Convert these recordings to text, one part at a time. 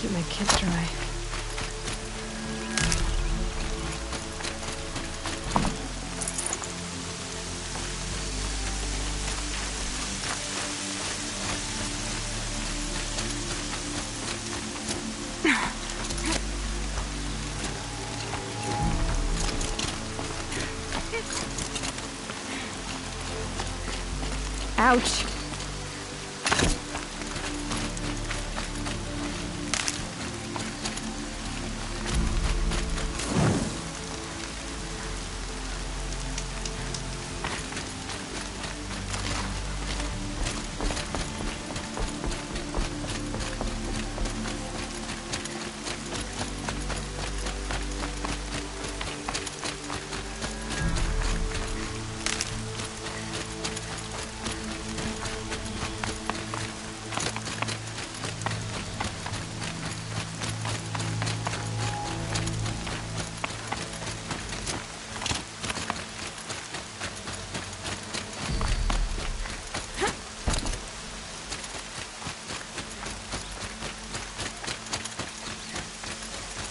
keep my kit dry. Ouch.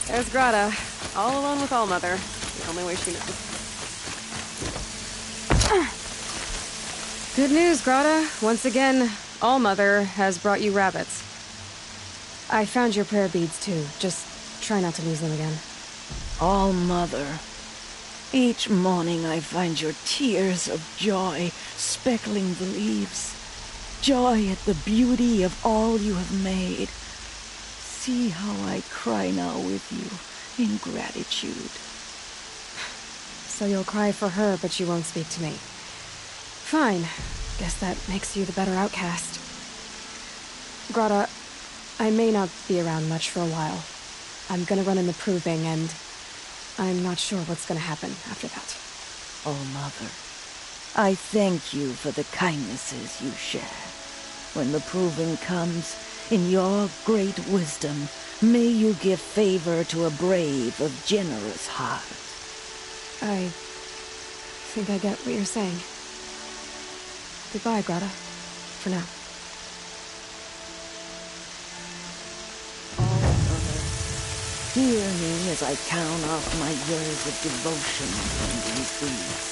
There's Grata, all alone with Allmother, the only way she knows. Good news, Grata. Once again, Allmother has brought you rabbits. I found your prayer beads, too. Just try not to lose them again. All-Mother, each morning I find your tears of joy speckling the leaves. Joy at the beauty of all you have made. See how I cry now with you, in gratitude. So you'll cry for her, but you won't speak to me. Fine. Guess that makes you the better outcast. Grata, I may not be around much for a while. I'm gonna run in the proving, and I'm not sure what's gonna happen after that. Oh, Mother, I thank you for the kindnesses you share. When the proving comes, in your great wisdom, may you give favor to a brave of generous heart. I think I get what you're saying. Goodbye, Grata. For now. Oh, Mother, hear me as I count off my years of devotion from these deeds.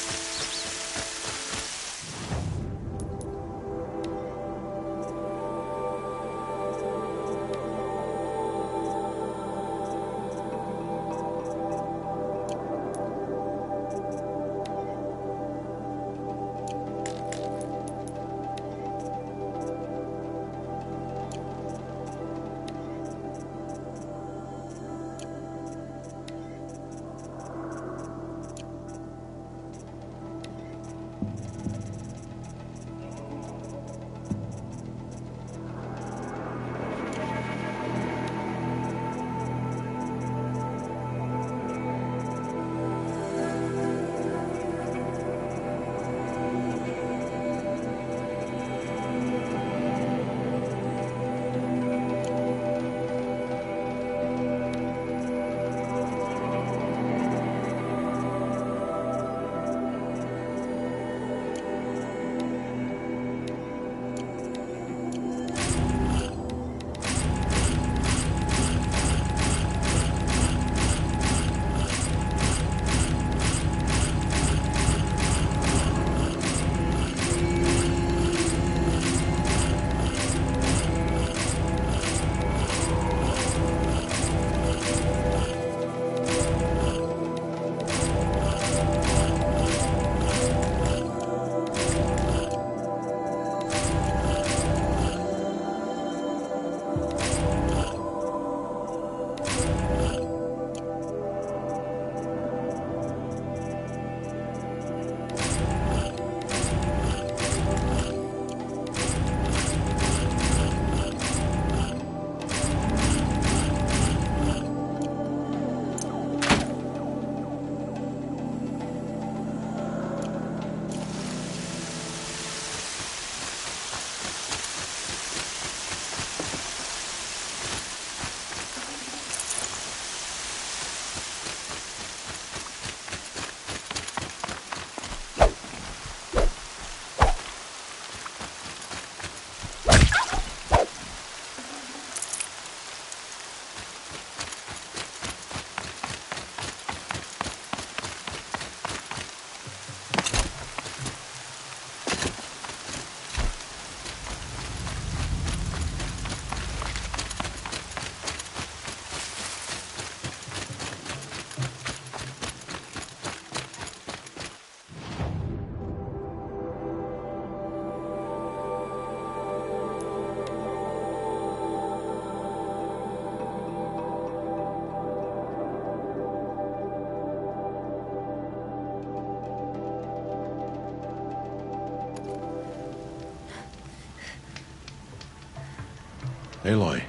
Aloy,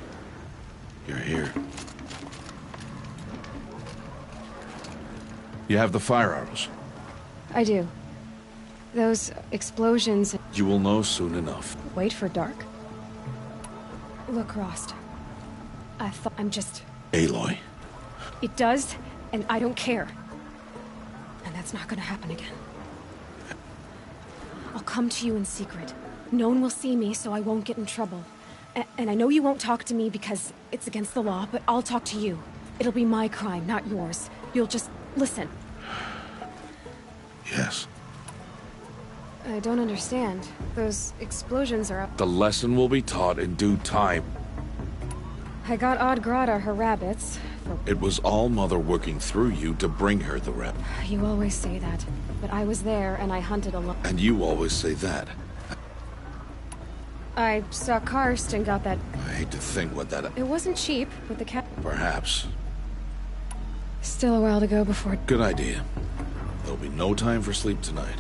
you're here. You have the fire arrows. I do. Those explosions... You will know soon enough. Wait for dark. Look, Rost. I'm just... Aloy. It does, and I don't care. And that's not gonna happen again. I'll come to you in secret. No one will see me, so I won't get in trouble. And I know you won't talk to me because it's against the law, but I'll talk to you. It'll be my crime, not yours. You'll just listen. Yes. I don't understand. Those explosions are up. The lesson will be taught in due time. I got Odd Grata her rabbits. It was all Mother working through you to bring her the rep. You always say that, but I was there and I hunted alone. And you always say that. I saw Karst and got that... I hate to think what that... It wasn't cheap, but the cat... Perhaps. Still a while to go before... Good idea. There'll be no time for sleep tonight.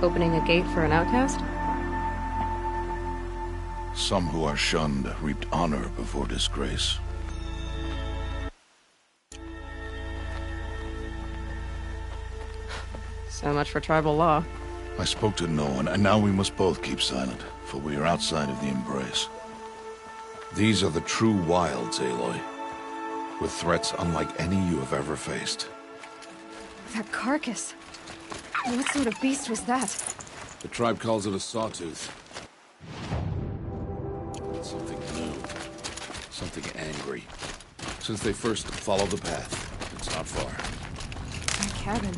Opening a gate for an outcast? Some who are shunned reaped honor before disgrace. So much for tribal law. I spoke to no one, and now we must both keep silent, for we are outside of the embrace. These are the true wilds, Aloy, with threats unlike any you have ever faced. That carcass. What sort of beast was that? The tribe calls it a sawtooth. It's something new. Something angry. Since they first followed the path, it's not far. My cabin.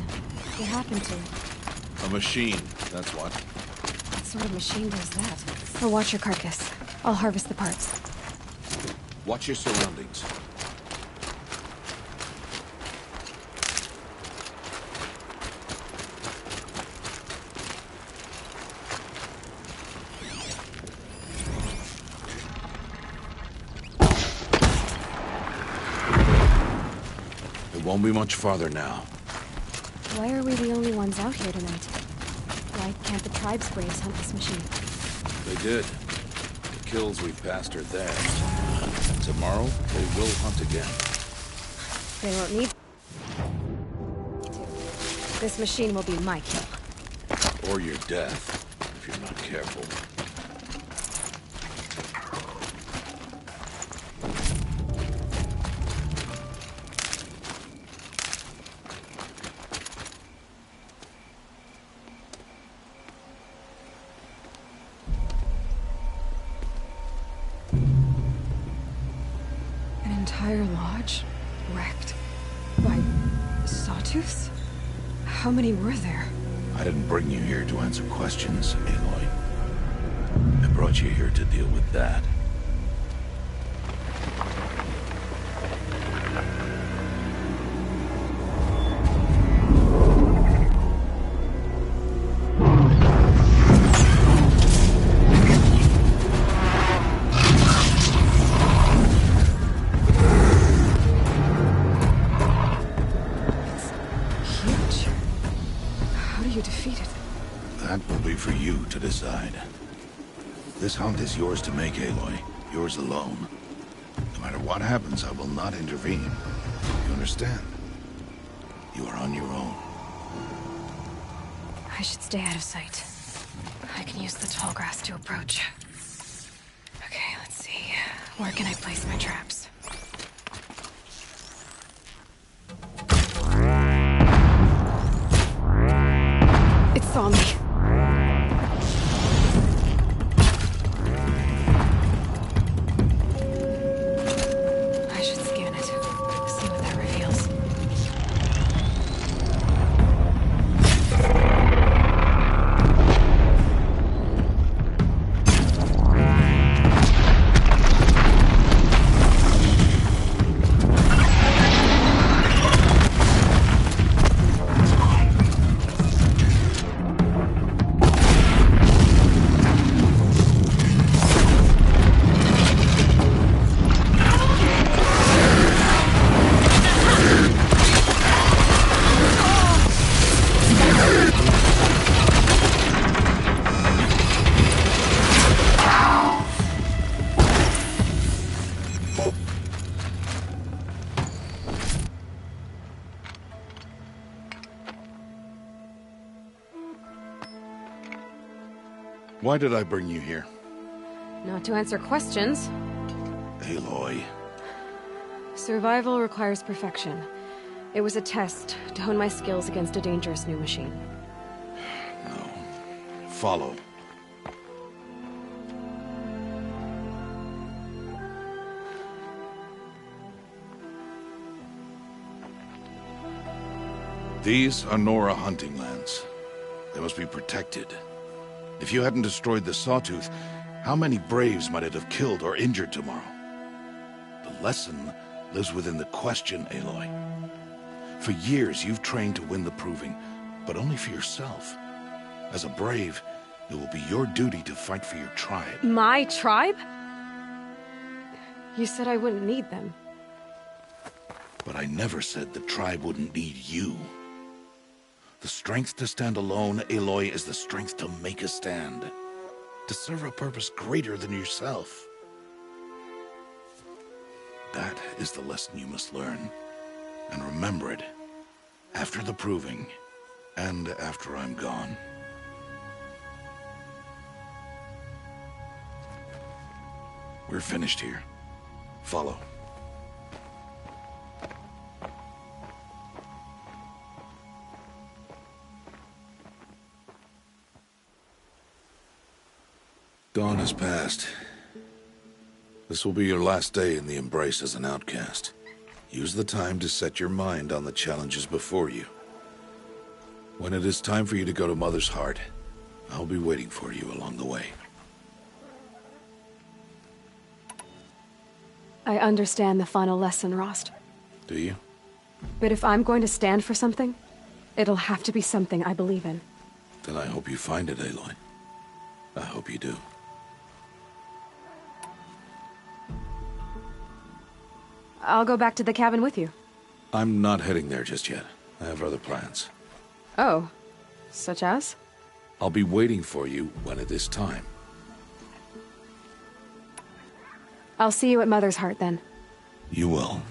What happened to it? A machine, that's what. What sort of machine does that? I'll watch your carcass. I'll harvest the parts. Watch your surroundings. It won't be much farther now. Why are we the only ones out here tonight? Why can't the tribe's braves hunt this machine? They did. The kills we passed are theirs. And tomorrow, they will hunt again. They won't need to. This machine will be my kill. Or your death, if you're not careful. An entire lodge wrecked by sawtooths? How many were there? I didn't bring you here to answer questions, Aloy. I brought you here to deal with that. That will be for you to decide. This hunt is yours to make, Aloy. Yours alone. No matter what happens, I will not intervene. You understand? You are on your own. I should stay out of sight. I can use the tall grass to approach. Where can I place my traps? It saw me. I should scan it. See what that reveals. Why did I bring you here? Not to answer questions. Aloy. Survival requires perfection. It was a test to hone my skills against a dangerous new machine. No. Follow. These are Nora hunting lands. They must be protected. If you hadn't destroyed the Sawtooth, how many Braves might it have killed or injured tomorrow? The lesson lives within the question, Aloy. For years, you've trained to win the Proving, but only for yourself. As a Brave, it will be your duty to fight for your tribe. My tribe? You said I wouldn't need them. But I never said the tribe wouldn't need you. The strength to stand alone, Aloy, is the strength to make a stand. To serve a purpose greater than yourself. That is the lesson you must learn. And remember it. After the Proving. And after I'm gone. We're finished here. Follow. Dawn has passed. This will be your last day in the Embrace as an outcast. Use the time to set your mind on the challenges before you. When it is time for you to go to Mother's Heart, I'll be waiting for you along the way. I understand the final lesson, Rost. Do you? But if I'm going to stand for something, it'll have to be something I believe in. Then I hope you find it, Aloy. I hope you do. I'll go back to the cabin with you. I'm not heading there just yet. I have other plans. Oh, such as? I'll be waiting for you when it is time. I'll see you at Mother's Heart then. You will.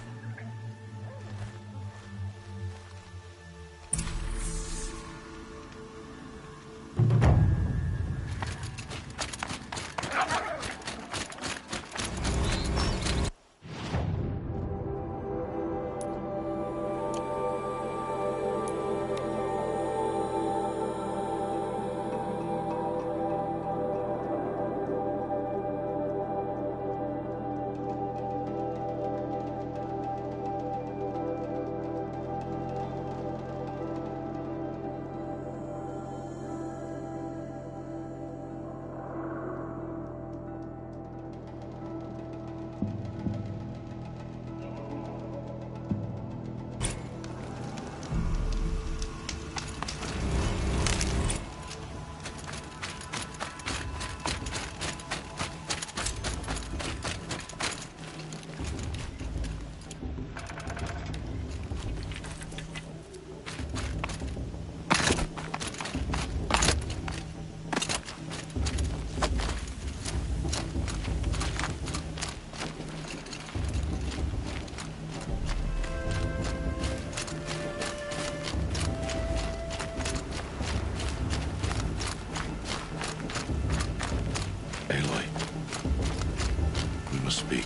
to speak.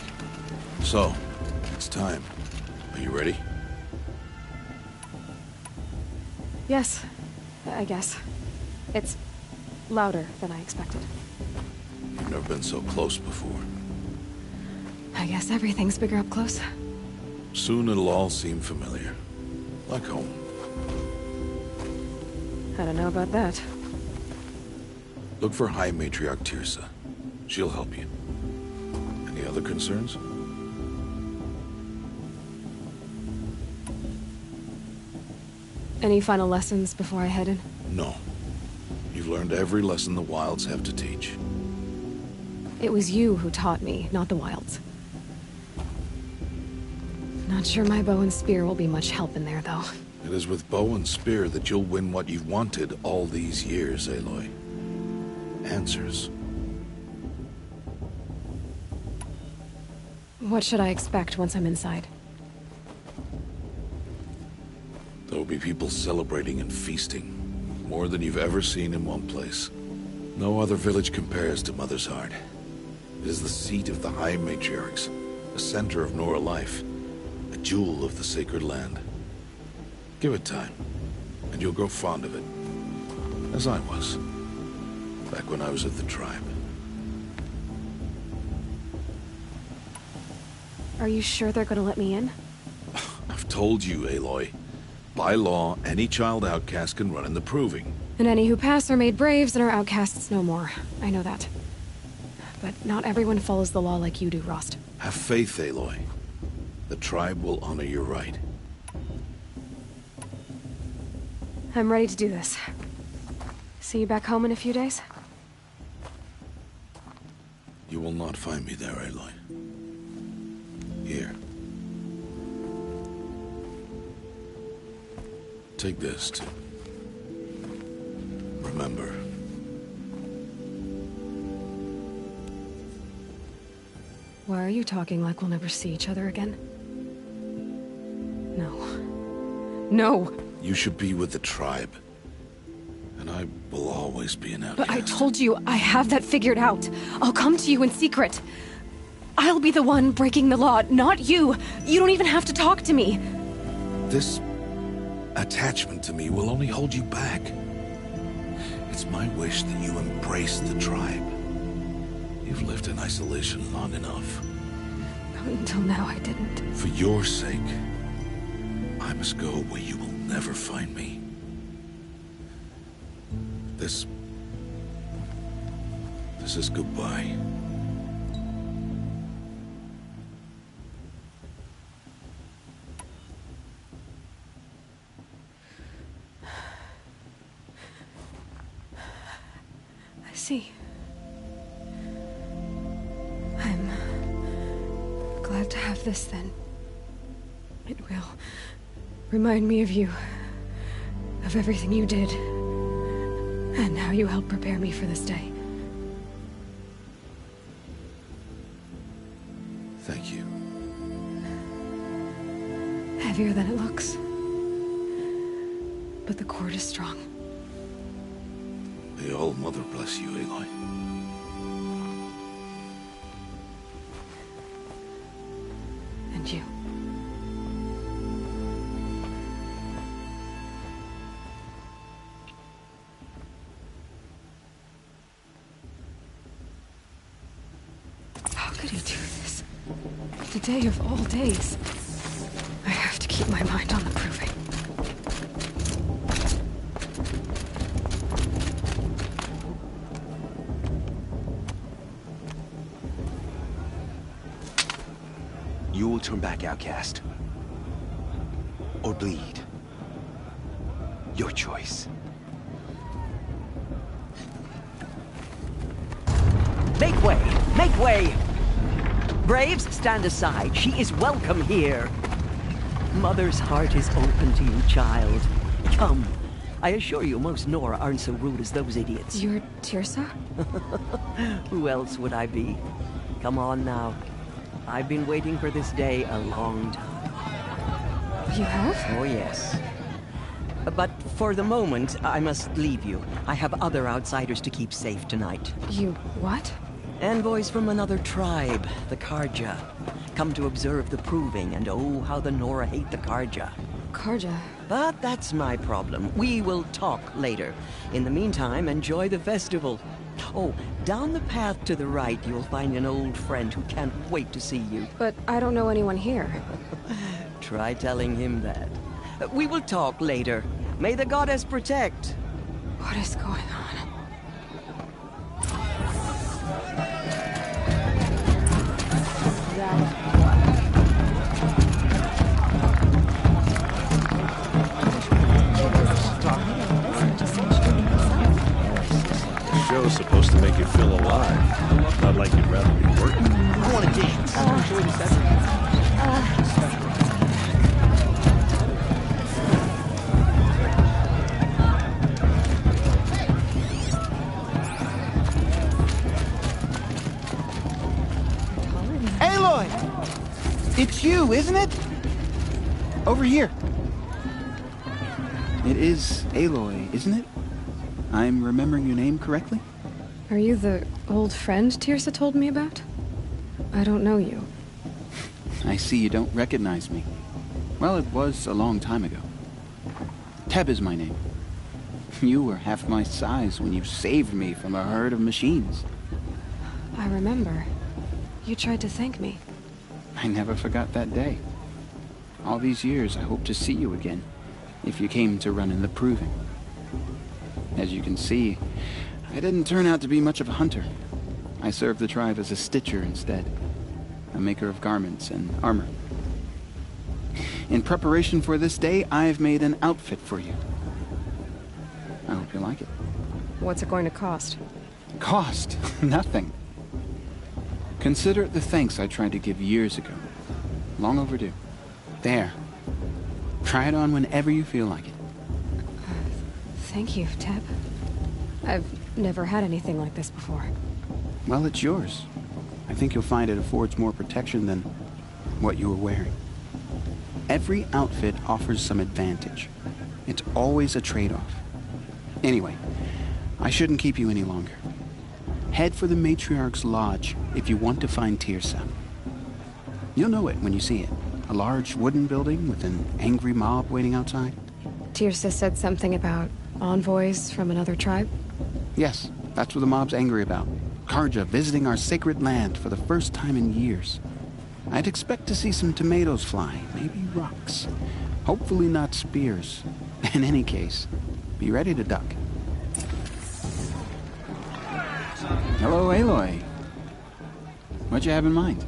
So, it's time. Are you ready? Yes, I guess. It's louder than I expected. You've never been so close before. I guess everything's bigger up close. Soon it'll all seem familiar. Like home. I don't know about that. Look for High Matriarch Tirsa. She'll help you. Any other concerns? Any final lessons before I head in? No. You've learned every lesson the Wilds have to teach. It was you who taught me, not the Wilds. Not sure my bow and spear will be much help in there, though. It is with bow and spear that you'll win what you've wanted all these years, Aloy. Answers. What should I expect once I'm inside? There will be people celebrating and feasting. More than you've ever seen in one place. No other village compares to Mother's Heart. It is the seat of the High Matriarchs, the center of Nora life, a jewel of the sacred land. Give it time, and you'll grow fond of it. As I was, back when I was at the tribe. Are you sure they're gonna let me in? I've told you, Aloy. By law, any child outcast can run in the Proving. And any who pass are made braves and are outcasts no more. I know that. But not everyone follows the law like you do, Rost. Have faith, Aloy. The tribe will honor your right. I'm ready to do this. See you back home in a few days? You will not find me there, Aloy. Here. Take this to remember. Why are you talking like we'll never see each other again? No. No! You should be with the tribe. And I will always be an outcast. But I told you, I have that figured out. I'll come to you in secret. I'll be the one breaking the law, not you. You don't even have to talk to me. This attachment to me will only hold you back. It's my wish that you embrace the tribe. You've lived in isolation long enough. Until now, I didn't. For your sake, I must go where you will never find me. This is goodbye. I see. I'm glad to have this then. It will remind me of you, of everything you did, and how you helped prepare me for this day. Thank you. Heavier than it looks. But the cord is strong. May All-Mother bless you, Aloy. And you. How could he do this? The day of all days. I have to keep my mind on the proving. You will turn back, outcast. Or bleed. Your choice. Make way! Make way! Braves, stand aside. She is welcome here. Mother's heart is open to you, child. Come. I assure you, most Nora aren't so rude as those idiots. You're Tirsa? Who else would I be? Come on now. I've been waiting for this day a long time. You have? Oh, yes. But for the moment, I must leave you. I have other outsiders to keep safe tonight. You what? Envoys from another tribe, the Karja. Come to observe the proving, and oh, how the Nora hate the Karja. Karja. But that's my problem. We will talk later. In the meantime, enjoy the festival. Oh, down the path to the right, you'll find an old friend who can't wait to see you. But I don't know anyone here. Try telling him that. We will talk later. May the goddess protect. What is going on? Show's supposed to make you feel alive. Not like you'd rather be working. I want to dance. Enjoy the session. Aloy! It's you, isn't it? Over here. It is Aloy, isn't it? I'm remembering your name correctly? Are you the old friend Tirsa told me about? I don't know you. I see you don't recognize me. Well, it was a long time ago. Teb is my name. You were half my size when you saved me from a herd of machines. I remember. You tried to thank me. I never forgot that day. All these years, I hope to see you again, if you came to run in the proving. As you can see, I didn't turn out to be much of a hunter. I served the tribe as a stitcher instead, a maker of garments and armor. In preparation for this day, I've made an outfit for you. I hope you like it. What's it going to cost? Cost? Nothing. Consider it the thanks I tried to give years ago. Long overdue. There. Try it on whenever you feel like it. Thank you, Teb. I've never had anything like this before. Well, it's yours. I think you'll find it affords more protection than what you were wearing. Every outfit offers some advantage. It's always a trade-off. Anyway, I shouldn't keep you any longer. Head for the Matriarch's Lodge if you want to find Tirsa. You'll know it when you see it. A large wooden building with an angry mob waiting outside. Tirsa said something about envoys from another tribe? Yes, that's what the mob's angry about. Karja visiting our sacred land for the first time in years. I'd expect to see some tomatoes fly, maybe rocks. Hopefully not spears. In any case, be ready to duck. Hello, Aloy. What you have in mind?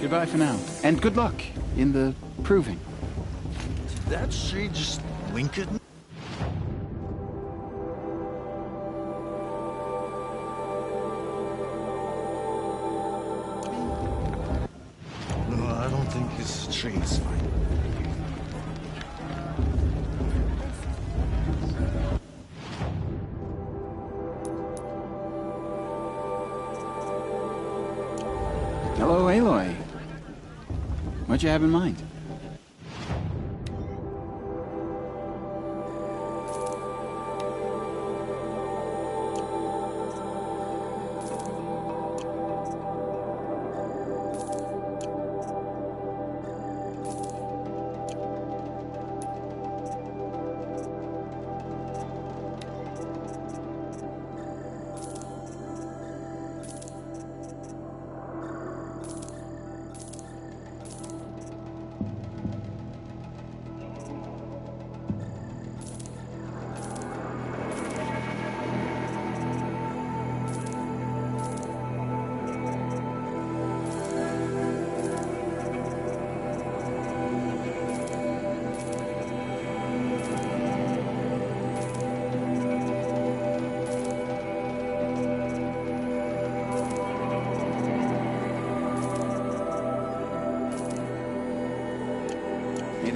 Goodbye for now, and good luck in the proving. Did that she just wink at me? No, I don't think this tree's fine. Hello, Aloy. What you have in mind?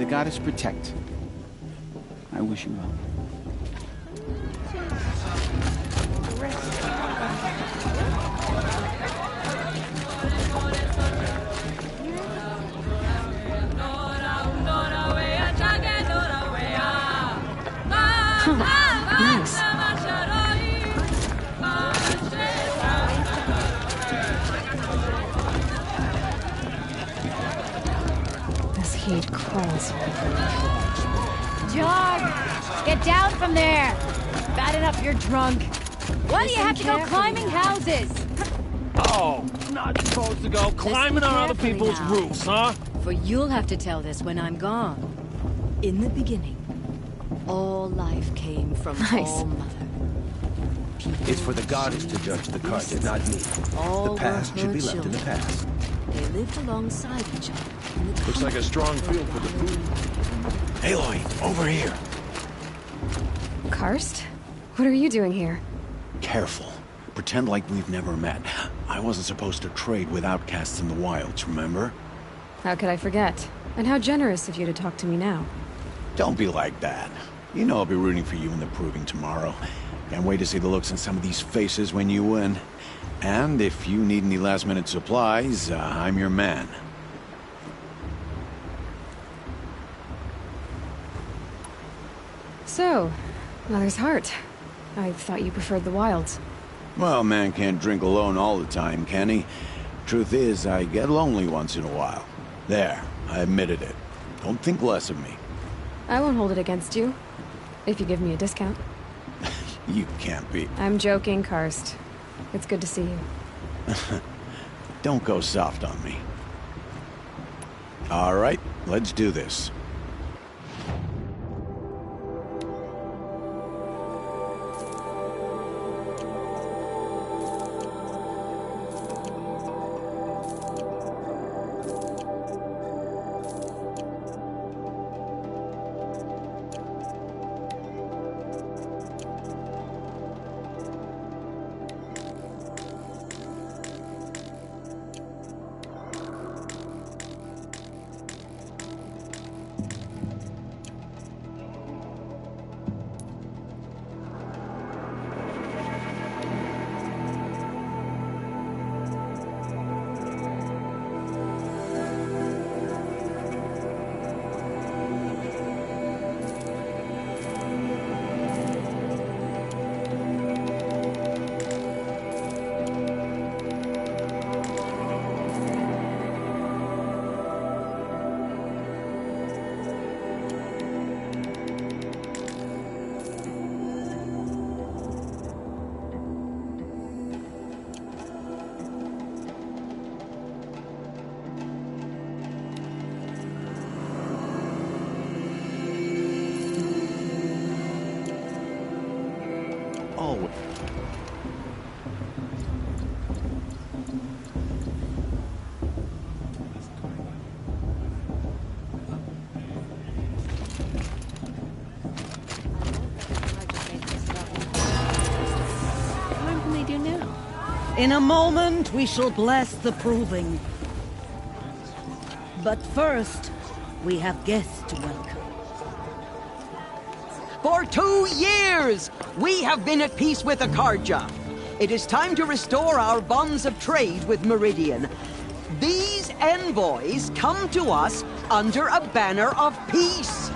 goddess protect. I wish you well. Nice. This heat crawls. John, get down from there. Bad enough you're drunk. Why do you have to go climbing houses? Oh, not supposed to go climbing on other carefully people's now. roofs, huh? For you'll have to tell this when I'm gone. In the beginning, all life came from Nice. All Mother. It's for the goddess to judge the Carja, not me. All The were past her should be left in the children. past. They lived alongside each other. in the Looks like a strong feel for the food. Aloy, over here. Karst? What are you doing here? Careful. Pretend like we've never met. I wasn't supposed to trade with outcasts in the wilds, remember? How could I forget? And how generous of you to talk to me now. Don't be like that. You know I'll be rooting for you in the proving tomorrow. Can't wait to see the looks on some of these faces when you win. And if you need any last-minute supplies, I'm your man. So, Mother's Heart. I thought you preferred the wilds. Well, man can't drink alone all the time, can he? Truth is, I get lonely once in a while. There, I admitted it. Don't think less of me. I won't hold it against you. If you give me a discount. You can't be. I'm joking, Karst. It's good to see you. Don't go soft on me. All right, let's do this. Always. What can they do now? In a moment, we shall bless the proving. But first, we have guests to welcome. For 2 years, we have been at peace with the Carja. It is time to restore our bonds of trade with Meridian. These envoys come to us under a banner of peace.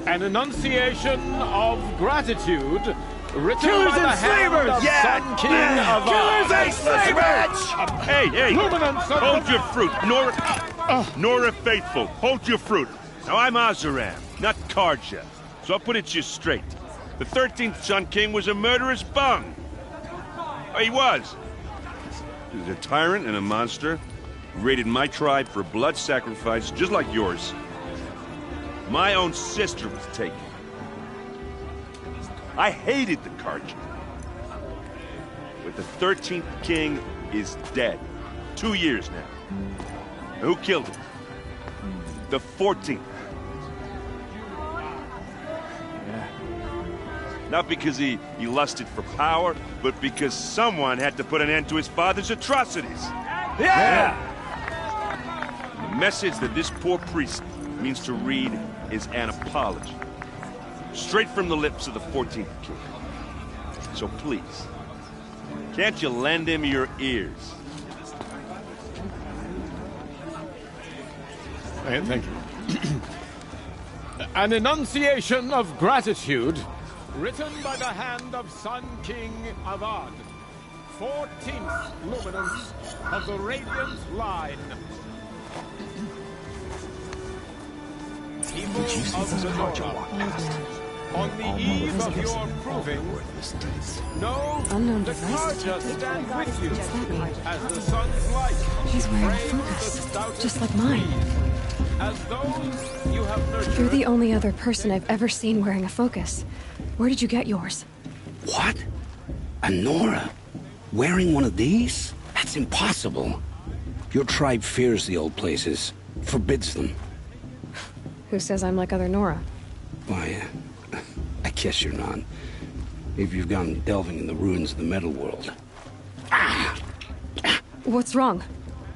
An enunciation of gratitude written Killers by the and hand slavers! of Yeah! Sun King of Killers and slavers! Hey, hey! Luminance of Hold your fruit, Nora Faithful. Hold your fruit. Now I'm Azaram, not Karja, so I'll put it to you straight. The 13th Sun King was a murderous bung. Oh, he was. He was a tyrant and a monster who raided my tribe for blood sacrifice, just like yours. My own sister was taken. I hated the Karja. But the 13th king is dead. 2 years now. And who killed him? The 14th. Yeah. Not because he lusted for power, but because someone had to put an end to his father's atrocities. Yeah! The message that this poor priest means to read is an apology. Straight from the lips of the 14th king. So please, can't you lend him your ears? Thank you. An enunciation of gratitude written by the hand of Sun King Avad, 14th luminance of the Radiant Line. People of the Nora, on the eve of your proving, know the Karja stand with you as the sun's light. She's wearing a focus, just like mine. As those you have nurtured. You're the only other person I've ever seen wearing a focus. Where did you get yours? What? A Nora? Wearing one of these? That's impossible. Your tribe fears the old places, forbids them. Who says I'm like other Nora? Why, I guess you're not. If you've gone delving in the ruins of the metal world. What's wrong?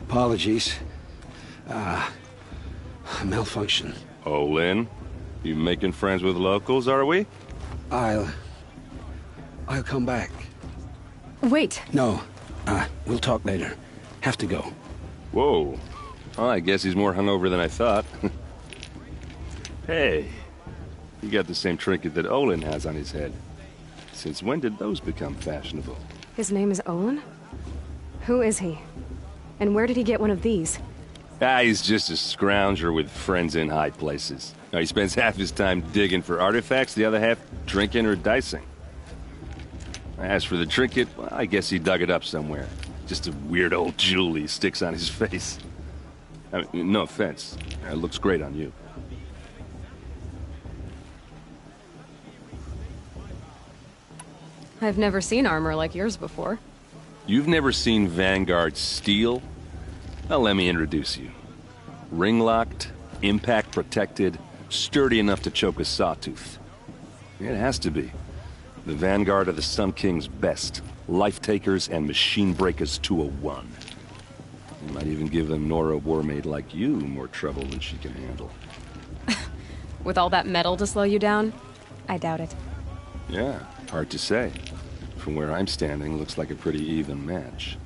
Apologies. A malfunction. Oh, Lynn, you making friends with locals, are we? I'll come back. Wait. No, we'll talk later. Have to go. Whoa. Well, I guess he's more hungover than I thought. Hey, you got the same trinket that Olin has on his head. Since when did those become fashionable? His name is Olin? Who is he? And where did he get one of these? He's just a scrounger with friends in high places. Now, he spends half his time digging for artifacts, the other half drinking or dicing. As for the trinket, well, I guess he dug it up somewhere. Just a weird old jewel he sticks on his face. I mean, no offense. It looks great on you. I've never seen armor like yours before. You've never seen Vanguard steel? Well, let me introduce you. Ring-locked, impact-protected, sturdy enough to choke a sawtooth. It has to be. The Vanguard of the Sun King's best. Life-takers and machine-breakers to a one. You might even give a Nora warmaid like you more trouble than she can handle. With all that metal to slow you down? I doubt it. Yeah, hard to say. From where I'm standing, looks like a pretty even match.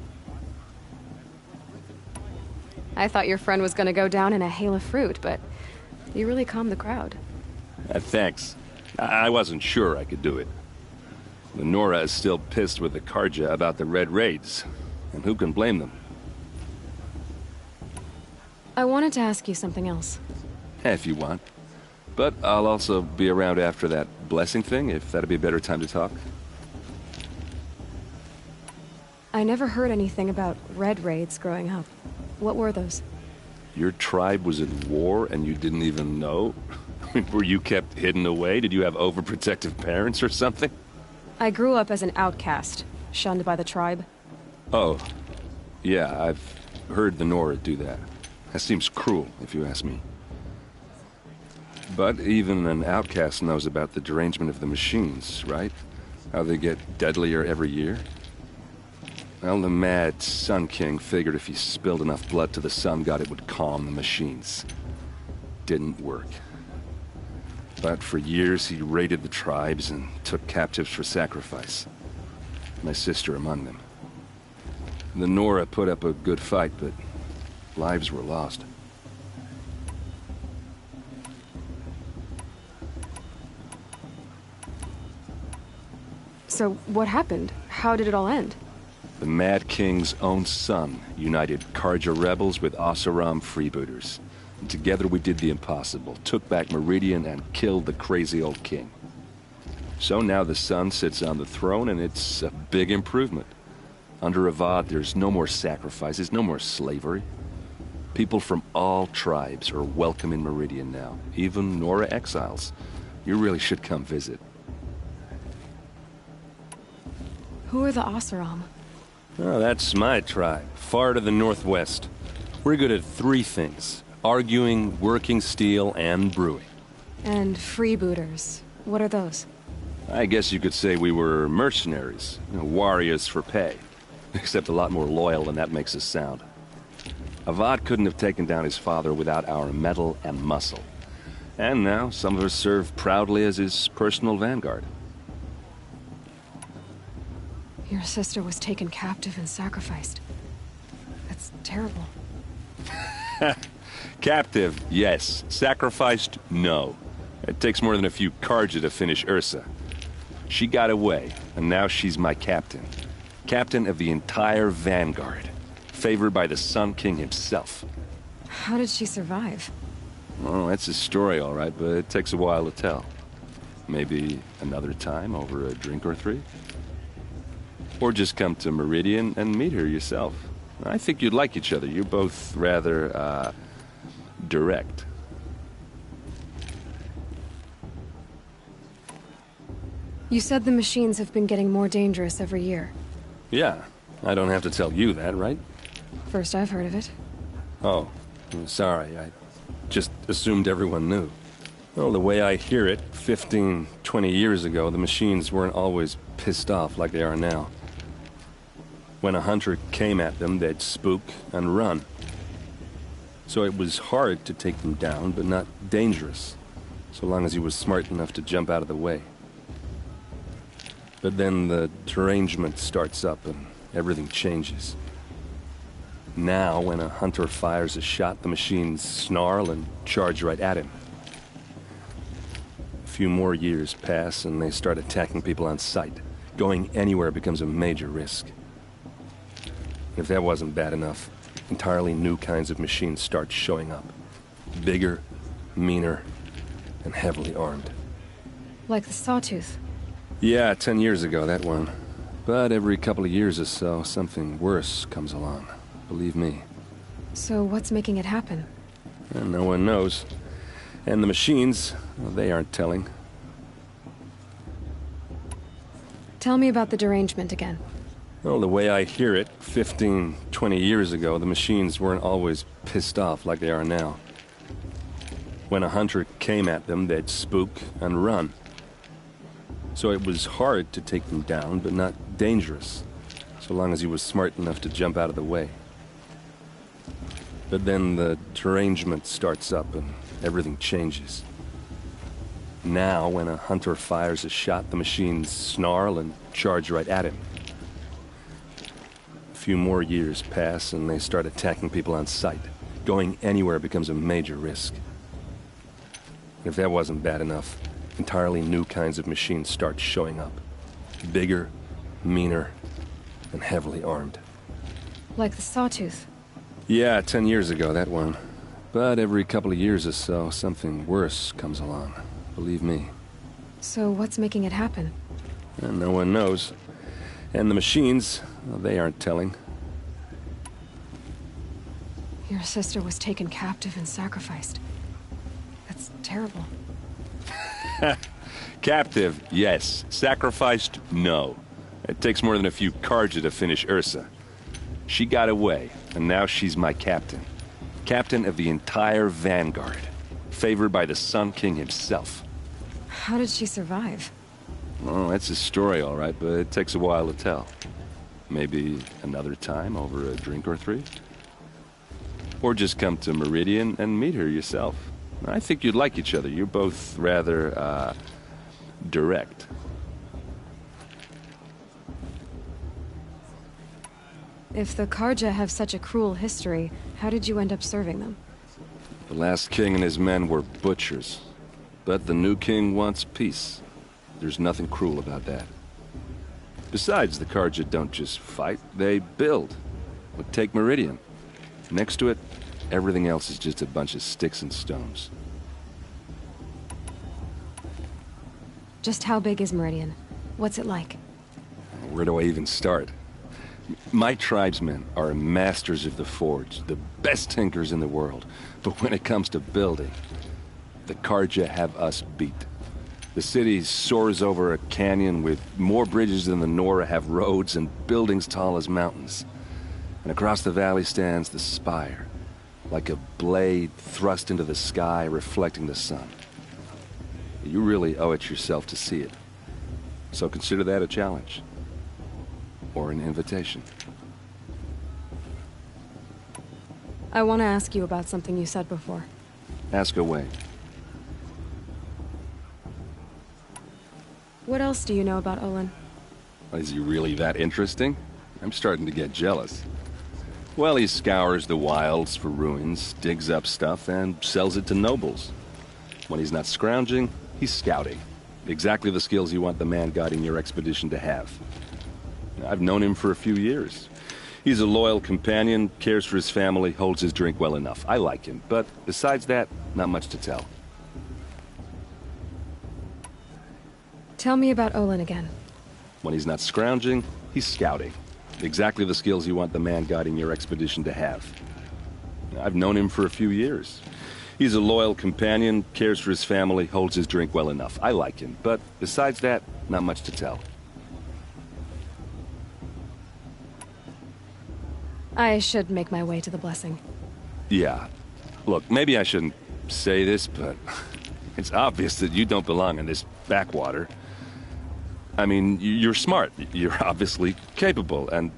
I thought your friend was gonna go down in a hail of fruit, but you really calmed the crowd. Thanks. I wasn't sure I could do it. The Nora is still pissed with the Karja about the Red Raids, and who can blame them? I wanted to ask you something else. If you want. But I'll also be around after that blessing thing, if that'd be a better time to talk. I never heard anything about Red Raids growing up. What were those? Your tribe was at war and you didn't even know? Were you kept hidden away? Did you have overprotective parents or something? I grew up as an outcast, shunned by the tribe. Oh, yeah, I've heard the Nora do that. That seems cruel, if you ask me. But even an outcast knows about the derangement of the machines, right? How they get deadlier every year? Well, the mad Sun King figured if he spilled enough blood to the Sun God, it would calm the machines. Didn't work. But for years, he raided the tribes and took captives for sacrifice. My sister among them. The Nora put up a good fight, but lives were lost. So, what happened? How did it all end? The Mad King's own son united Karja rebels with Oseram freebooters. And together we did the impossible, took back Meridian and killed the crazy old king. So now the son sits on the throne and it's a big improvement. Under Avad, there's no more sacrifices, no more slavery. People from all tribes are welcome in Meridian now, even Nora exiles. You really should come visit. Who are the Oseram? Oh, that's my tribe, far to the northwest. We're good at three things: arguing, working steel, and brewing. And freebooters. What are those? I guess you could say we were mercenaries, warriors for pay. Except a lot more loyal than that makes us sound. Avad couldn't have taken down his father without our metal and muscle. And now, some of us serve proudly as his personal vanguard. Your sister was taken captive and sacrificed. That's terrible. Captive, yes. Sacrificed, no. It takes more than a few Karja to finish Ursa. She got away, and now she's my captain. Captain of the entire vanguard. Favored by the Sun King himself. How did she survive? Oh, that's his story, all right, but it takes a while to tell. Maybe another time over a drink or three? Or just come to Meridian and meet her yourself. I think you'd like each other. You're both rather, direct. You said the machines have been getting more dangerous every year. Yeah, I don't have to tell you that, right? First I've heard of it. Oh, I'm sorry. I just assumed everyone knew. Well, the way I hear it, 15, 20 years ago, the machines weren't always pissed off like they are now. When a hunter came at them, they'd spook and run. So it was hard to take them down, but not dangerous, so long as he was smart enough to jump out of the way. But then the derangement starts up and everything changes. Now, when a hunter fires a shot, the machines snarl and charge right at him. A few more years pass and they start attacking people on sight. Going anywhere becomes a major risk. If that wasn't bad enough, entirely new kinds of machines start showing up. Bigger, meaner, and heavily armed. Like the Sawtooth. Yeah, 10 years ago, that one. But every couple of years or so, something worse comes along. Believe me. So what's making it happen? And no one knows. And the machines, well, they aren't telling. Tell me about the derangement again. Well, the way I hear it, 15, 20 years ago, the machines weren't always pissed off like they are now. When a hunter came at them, they'd spook and run. So it was hard to take them down, but not dangerous, so long as he was smart enough to jump out of the way. But then the derangement starts up and everything changes. Now, when a hunter fires a shot, the machines snarl and charge right at him. A few more years pass and they start attacking people on sight. Going anywhere becomes a major risk. If that wasn't bad enough, entirely new kinds of machines start showing up. Bigger, meaner, and heavily armed. Like the Sawtooth. Yeah, 10 years ago, that one. But every couple of years or so, something worse comes along. Believe me. So what's making it happen? And no one knows. And the machines, well, they aren't telling. Your sister was taken captive and sacrificed. That's terrible. Captive, yes. Sacrificed, no. It takes more than a few Karja to finish Ursa. She got away, and now she's my captain. Captain of the entire vanguard. Favored by the Sun King himself. How did she survive? Oh, that's his story, all right, but it takes a while to tell. Maybe another time over a drink or three? Or just come to Meridian and meet her yourself. I think you'd like each other. You're both rather, direct. If the Karja have such a cruel history, how did you end up serving them? The last king and his men were butchers. But the new king wants peace. There's nothing cruel about that. Besides, the Karja don't just fight, they build. But take Meridian. Next to it, everything else is just a bunch of sticks and stones. Just how big is Meridian? What's it like? Where do I even start? My tribesmen are masters of the forge, the best tinkers in the world. But when it comes to building, the Karja have us beat. The city soars over a canyon with more bridges than the Nora have roads and buildings tall as mountains. And across the valley stands the spire, like a blade thrust into the sky reflecting the sun. You really owe it yourself to see it. So consider that a challenge. Or an invitation. I want to ask you about something you said before. Ask away. What else do you know about Olin? Is he really that interesting? I'm starting to get jealous. Well, he scours the wilds for ruins, digs up stuff, and sells it to nobles. When he's not scrounging, he's scouting. Exactly the skills you want the man guiding your expedition to have. I've known him for a few years. He's a loyal companion, cares for his family, holds his drink well enough. I like him, but besides that, not much to tell. Tell me about Olin again. When he's not scrounging, he's scouting. Exactly the skills you want the man guiding your expedition to have. I've known him for a few years. He's a loyal companion, cares for his family, holds his drink well enough. I like him, but besides that, not much to tell. I should make my way to the blessing. Yeah. Look, maybe I shouldn't say this, but it's obvious that you don't belong in this backwater. I mean, you're smart. You're obviously capable, and,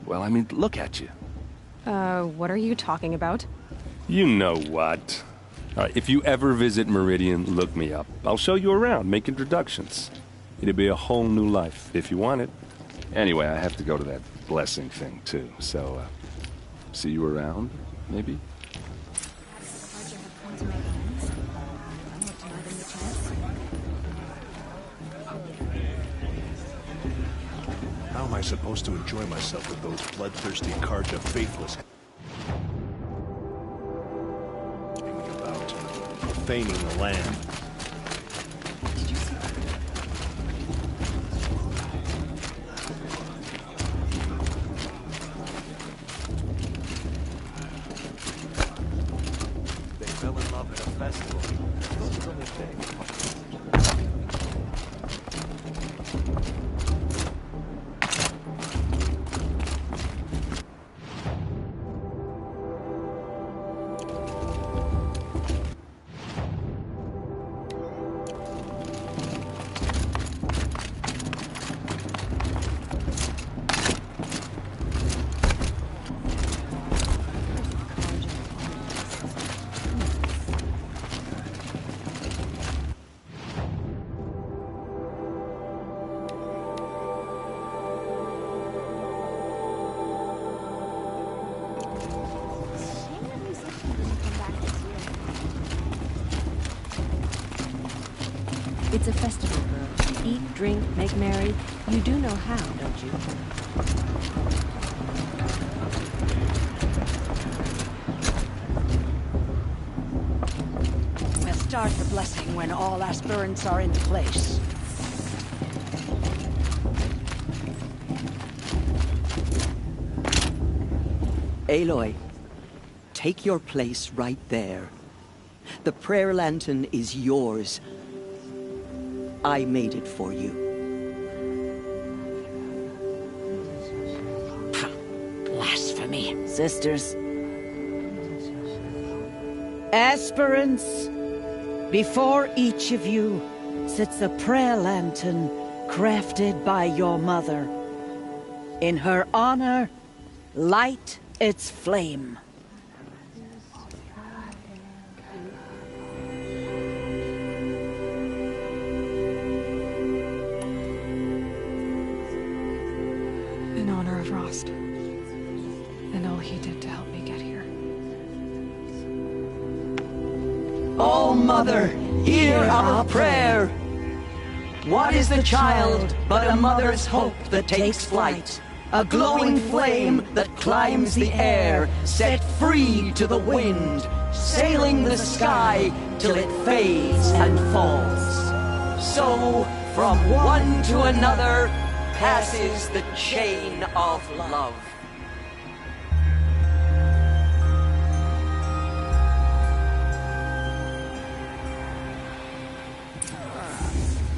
well, I mean, look at you. What are you talking about? You know what. All right, if you ever visit Meridian, look me up. I'll show you around, make introductions. It'll be a whole new life, if you want it. Anyway, I have to go to that blessing thing, too, so, see you around, maybe? How am I supposed to enjoy myself with those bloodthirsty Karja faithless? About profaning the land. They fell in love at a festival. Those are only things. It's a festival, girl. Eat, drink, make merry. You do know how, don't you? We'll start the blessing when all aspirants are in place. Aloy, take your place right there. The prayer lantern is yours. I made it for you. Blasphemy, sisters. Aspirants, before each of you sits a prayer lantern crafted by your mother. In her honor, light its flame. In honor of Rost. And all he did to help me get here. Oh, Mother, hear our prayer. What is the child but a mother's hope that takes flight? A glowing flame that climbs the air, set free to the wind, sailing the sky till it fades and falls. So, from one to another, passes the chain of love.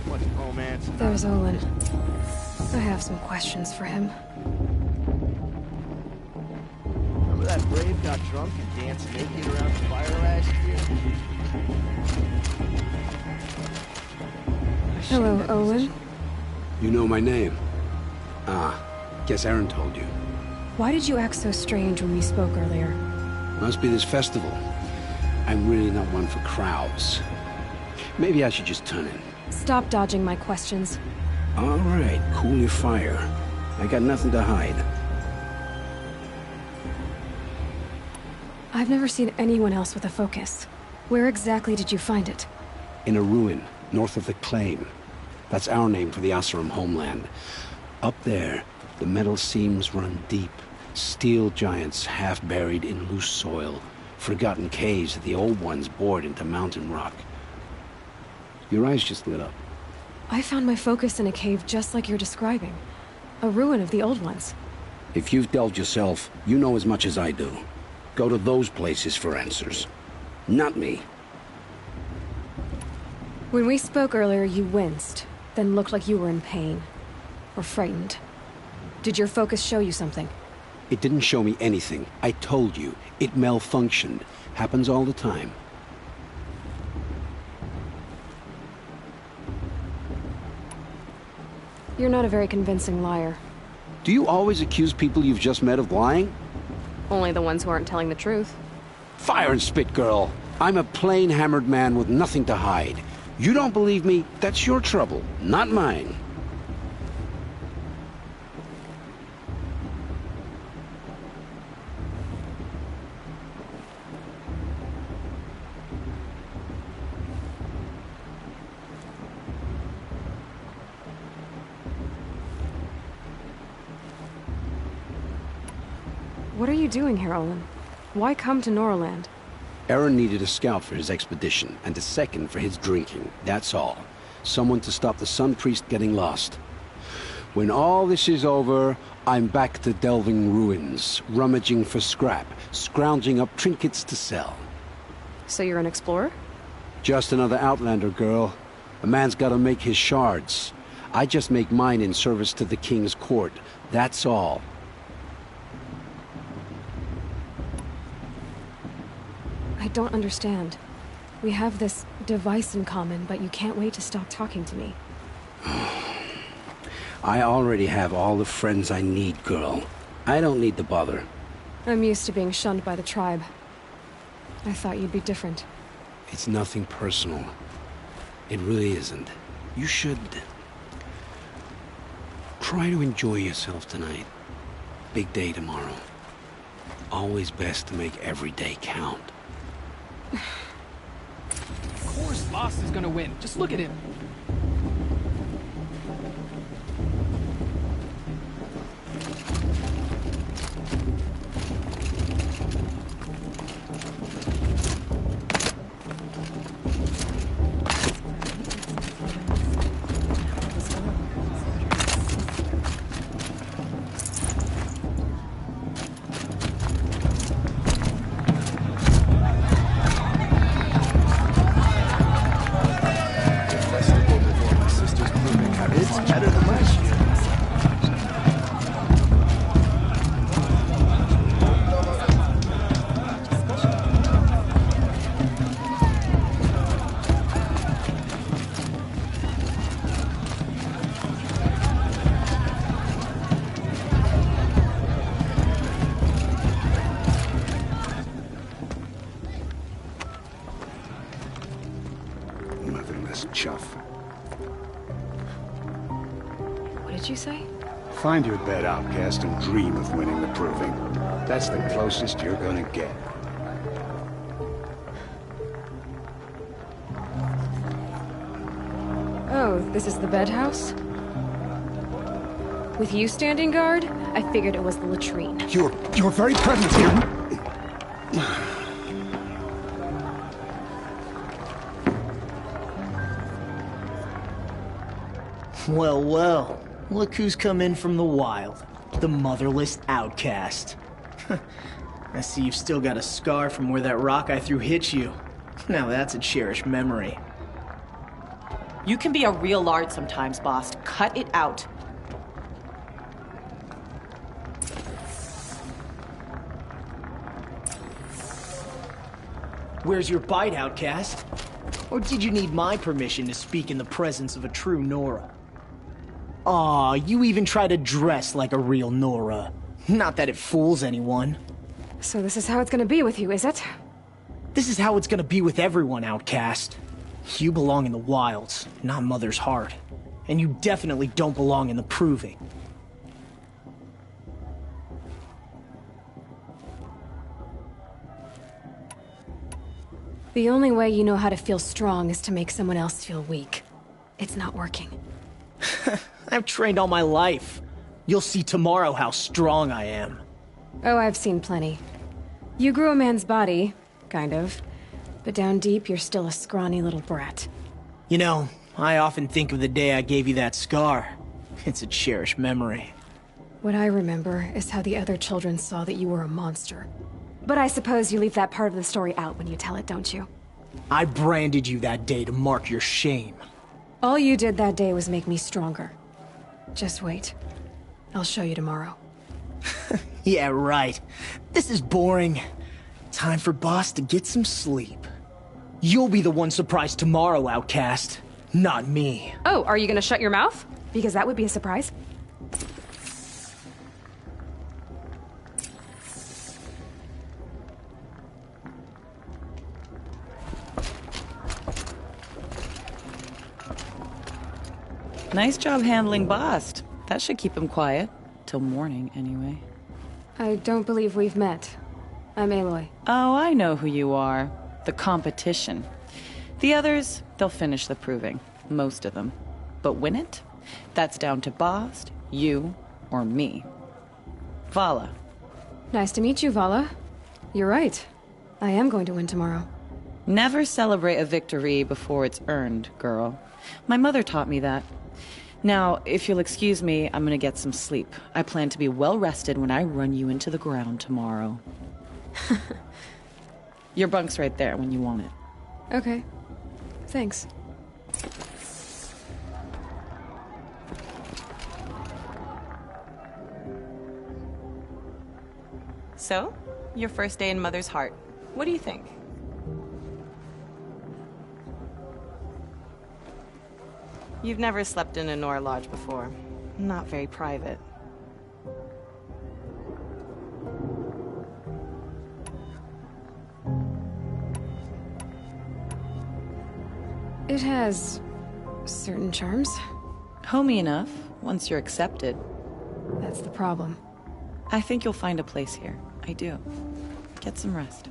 Much romance. There's Olin. I have some questions for him. Remember that Brave got drunk and danced naked around the fire last year? Hello, Olin. You know my name? Ah, guess Aaron told you. Why did you act so strange when we spoke earlier? Must be this festival. I'm really not one for crowds. Maybe I should just turn in. Stop dodging my questions. All right, cool your fire. I got nothing to hide. I've never seen anyone else with a focus. Where exactly did you find it? In a ruin, north of the Claim. That's our name for the Oseram homeland. Up there, the metal seams run deep. Steel giants half buried in loose soil. Forgotten caves that the old ones bored into mountain rock. Your eyes just lit up. I found my focus in a cave just like you're describing. A ruin of the old ones. If you've delved yourself, you know as much as I do. Go to those places for answers. Not me. When we spoke earlier, you winced, then looked like you were in pain. Or frightened. Did your focus show you something? It didn't show me anything. I told you. It malfunctioned. Happens all the time. You're not a very convincing liar. Do you always accuse people you've just met of lying? Only the ones who aren't telling the truth. Fire and spit, girl. I'm a plain hammered man with nothing to hide. You don't believe me, that's your trouble, not mine. What are you doing here, Olin? Why come to Norland? Aaron needed a scout for his expedition, and a second for his drinking, that's all. Someone to stop the Sun Priest getting lost. When all this is over, I'm back to delving ruins, rummaging for scrap, scrounging up trinkets to sell. So you're an explorer? Just another Outlander, girl. A man's gotta make his shards. I just make mine in service to the King's court, that's all. I don't understand. We have this device in common, but you can't wait to stop talking to me. I already have all the friends I need, girl. I don't need the bother. I'm used to being shunned by the tribe. I thought you'd be different. It's nothing personal. It really isn't. You should... try to enjoy yourself tonight. Big day tomorrow. Always best to make every day count. Of course Boss is gonna win. Just look at him. Chuff. What did you say? Find your bed, outcast, and dream of winning the proving. That's the closest you're gonna get. Oh, this is the bed house? With you standing guard, I figured it was the latrine. Your very presence here... Well, well. Look who's come in from the wild. The motherless outcast. I see you've still got a scar from where that rock I threw hit you. Now that's a cherished memory. You can be a real lard sometimes, boss. Cut it out. Where's your bite, outcast? Or did you need my permission to speak in the presence of a true Nora? Aw, you even try to dress like a real Nora. Not that it fools anyone. So this is how it's gonna be with you, is it? This is how it's gonna be with everyone, outcast. You belong in the wilds, not Mother's heart. And you definitely don't belong in the proving. The only way you know how to feel strong is to make someone else feel weak. It's not working. I've trained all my life. You'll see tomorrow how strong I am. Oh, I've seen plenty. You grew a man's body, kind of. But down deep, you're still a scrawny little brat. You know, I often think of the day I gave you that scar. It's a cherished memory. What I remember is how the other children saw that you were a monster. But I suppose you leave that part of the story out when you tell it, don't you? I branded you that day to mark your shame. All you did that day was make me stronger. Just wait. I'll show you tomorrow. Yeah, right. This is boring. Time for Boss to get some sleep. You'll be the one surprised tomorrow, outcast. Not me. Oh, are you gonna shut your mouth? Because that would be a surprise. Nice job handling Bast. That should keep him quiet. Till morning, anyway. I don't believe we've met. I'm Aloy. Oh, I know who you are. The competition. The others, they'll finish the proving. Most of them. But win it? That's down to Bast, you, or me. Vala. Nice to meet you, Vala. You're right. I am going to win tomorrow. Never celebrate a victory before it's earned, girl. My mother taught me that. Now, if you'll excuse me, I'm gonna get some sleep. I plan to be well rested when I run you into the ground tomorrow. Your bunk's right there when you want it. Okay. Thanks. So, your first day in Mother's heart. What do you think? You've never slept in a Nora lodge before. Not very private. It has certain charms. Homey enough, once you're accepted. That's the problem. I think you'll find a place here. I do. Get some rest.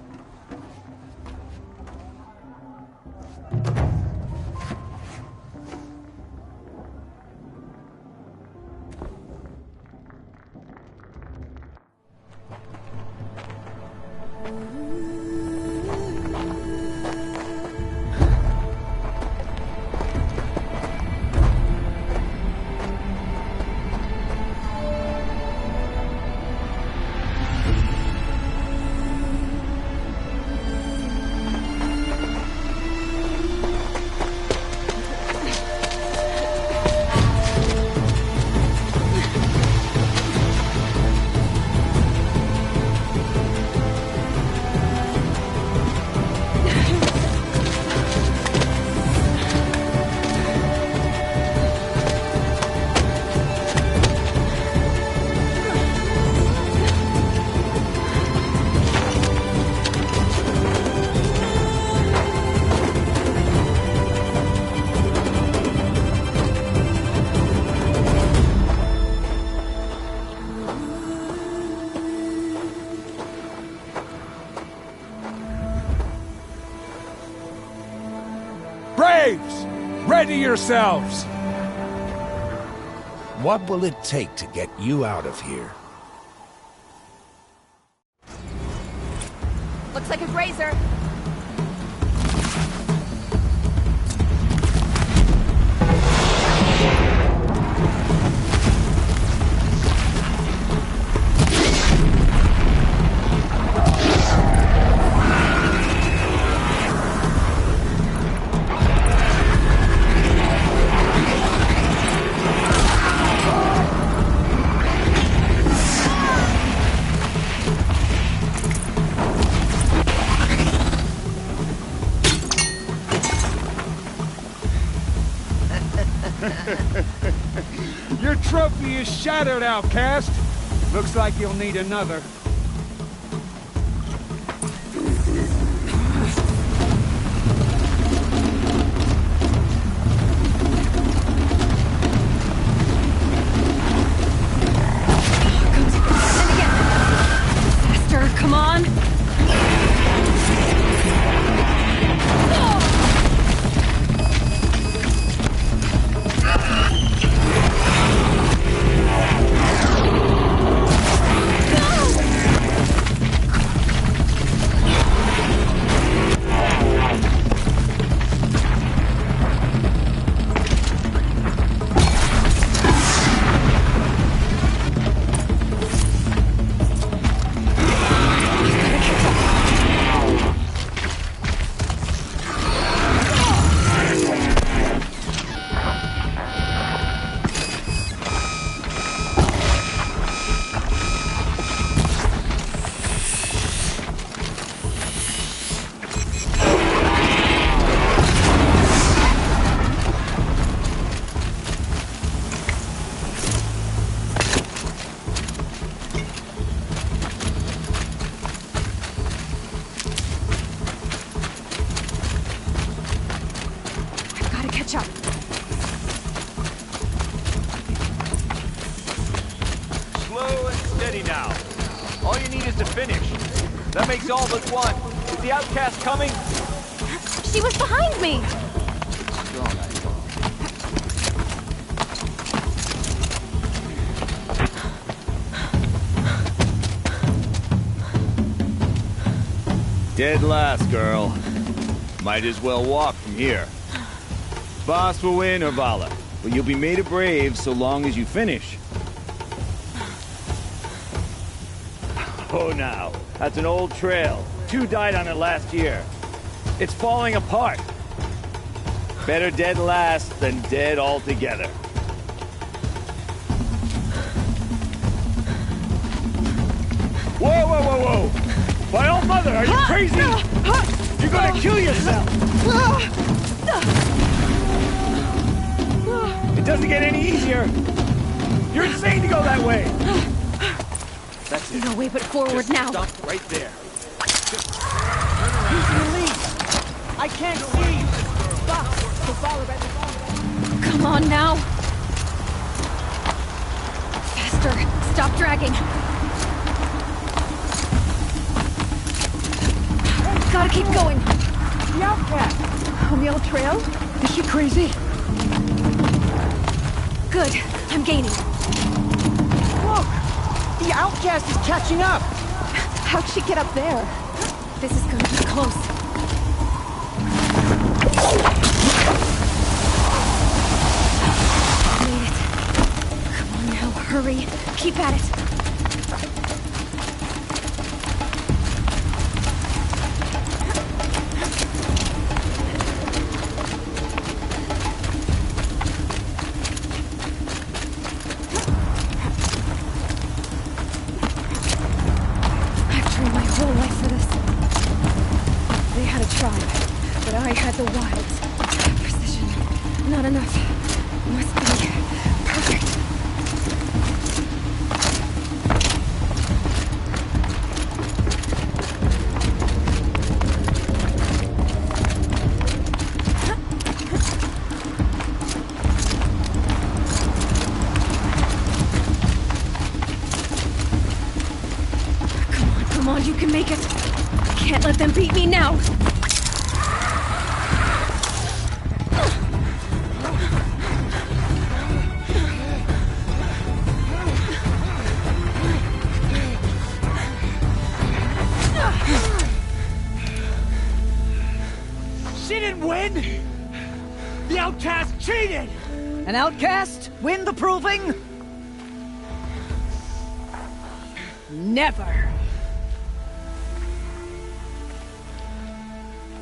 Braves! Ready yourselves! What will it take to get you out of here? Looks like a grazer. Your trophy is shattered, outcast. Looks like you'll need another. me now. All you need is to finish. That makes all but one. Is the outcast coming? She was behind me! Dead last, girl. Might as well walk from here. Boss will win or Vala, but you'll be made a brave so long as you finish. Oh, now. That's an old trail. 2 died on it last year. It's falling apart. Better dead last than dead altogether. Whoa, whoa, whoa, whoa! My old mother, are you crazy? You're gonna kill yourself! It doesn't get any easier! You're insane to go that way! That's it. No way but forward Just now. stop right there. Use your lead! I can't see! Stop! So follow that. Come on now! Faster! Stop dragging! Gotta keep going! The outcast! On the old trail? Is she crazy? Good. I'm gaining. Look! The outcast is catching up! How'd she get up there? This is gonna be close. Made it. Come on now, hurry. Keep at it. I had the wilds. Precision. Not enough. Must be perfect. Come on, you can make it. Can't let them beat me now. The outcast cheated! An outcast? Win the proving? Never.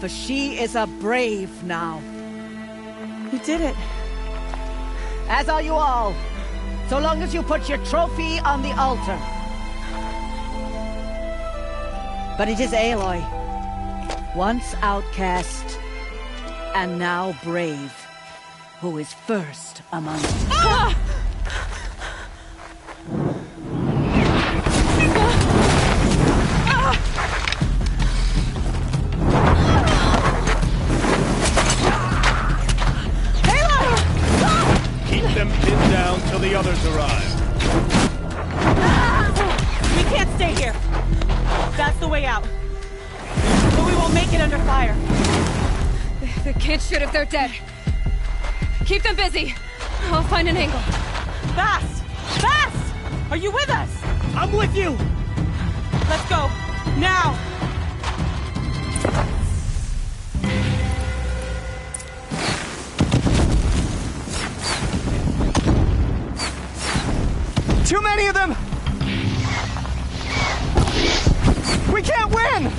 For she is a brave now. You did it. As are you all. So long as you put your trophy on the altar. But it is Aloy. Once outcast, and now brave, who is first among us. Ah! Keep them pinned down till the others arrive. We can't stay here. That's the way out. But we won't make it under fire. They can't shoot if they're dead. Keep them busy. I'll find an angle. Fast! Fast! Are you with us? I'm with you! Let's go. Now! Too many of them! We can't win!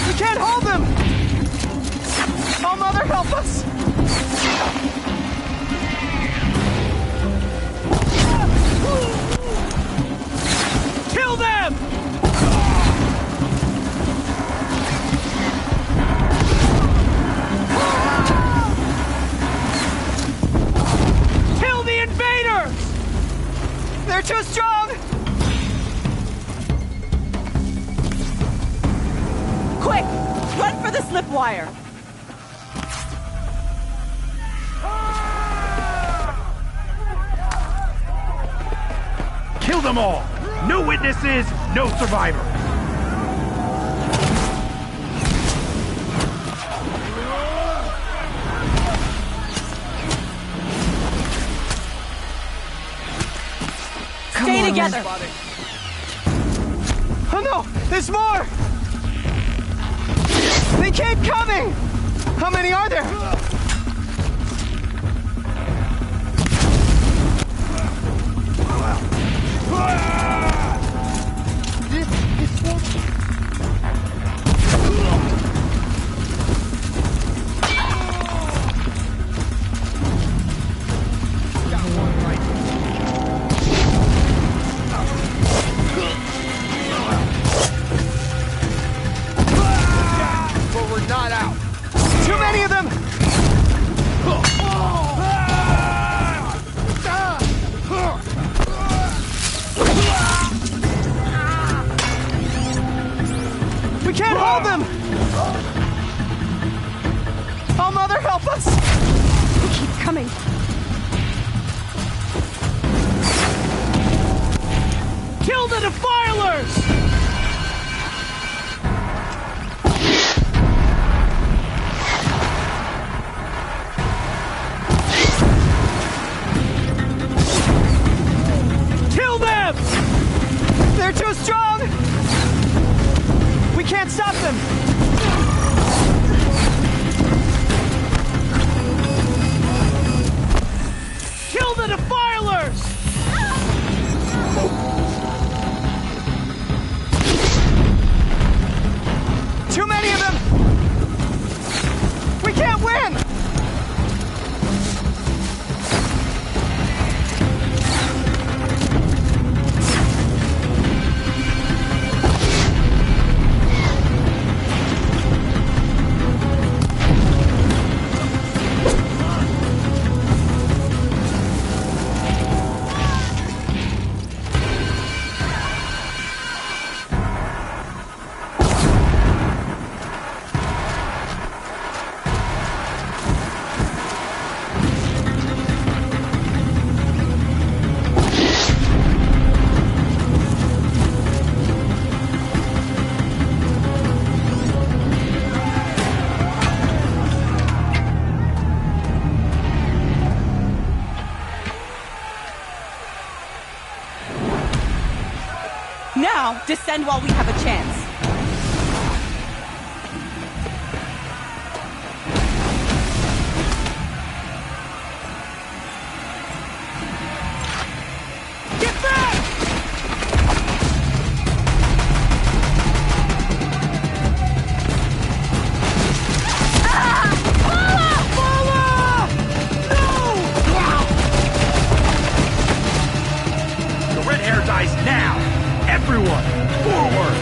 We can't hold them! Oh, Mother, help us! Kill them! Kill the invaders! They're too strong! Quick! Run for the slip wire! them all! No witnesses, no survivor! Stay together! Oh no! There's more! They keep coming! How many are there? But we're not out. Too many of them! We can't hold them! Oh, Mother, help us! They keep coming. Kill the defilers! Kill them! They're too strong! We can't stop them! Kill the defilers! Too many of them! We can't win! Now, descend while we have a chance. Get back! The red hair dies now! Everyone, forward!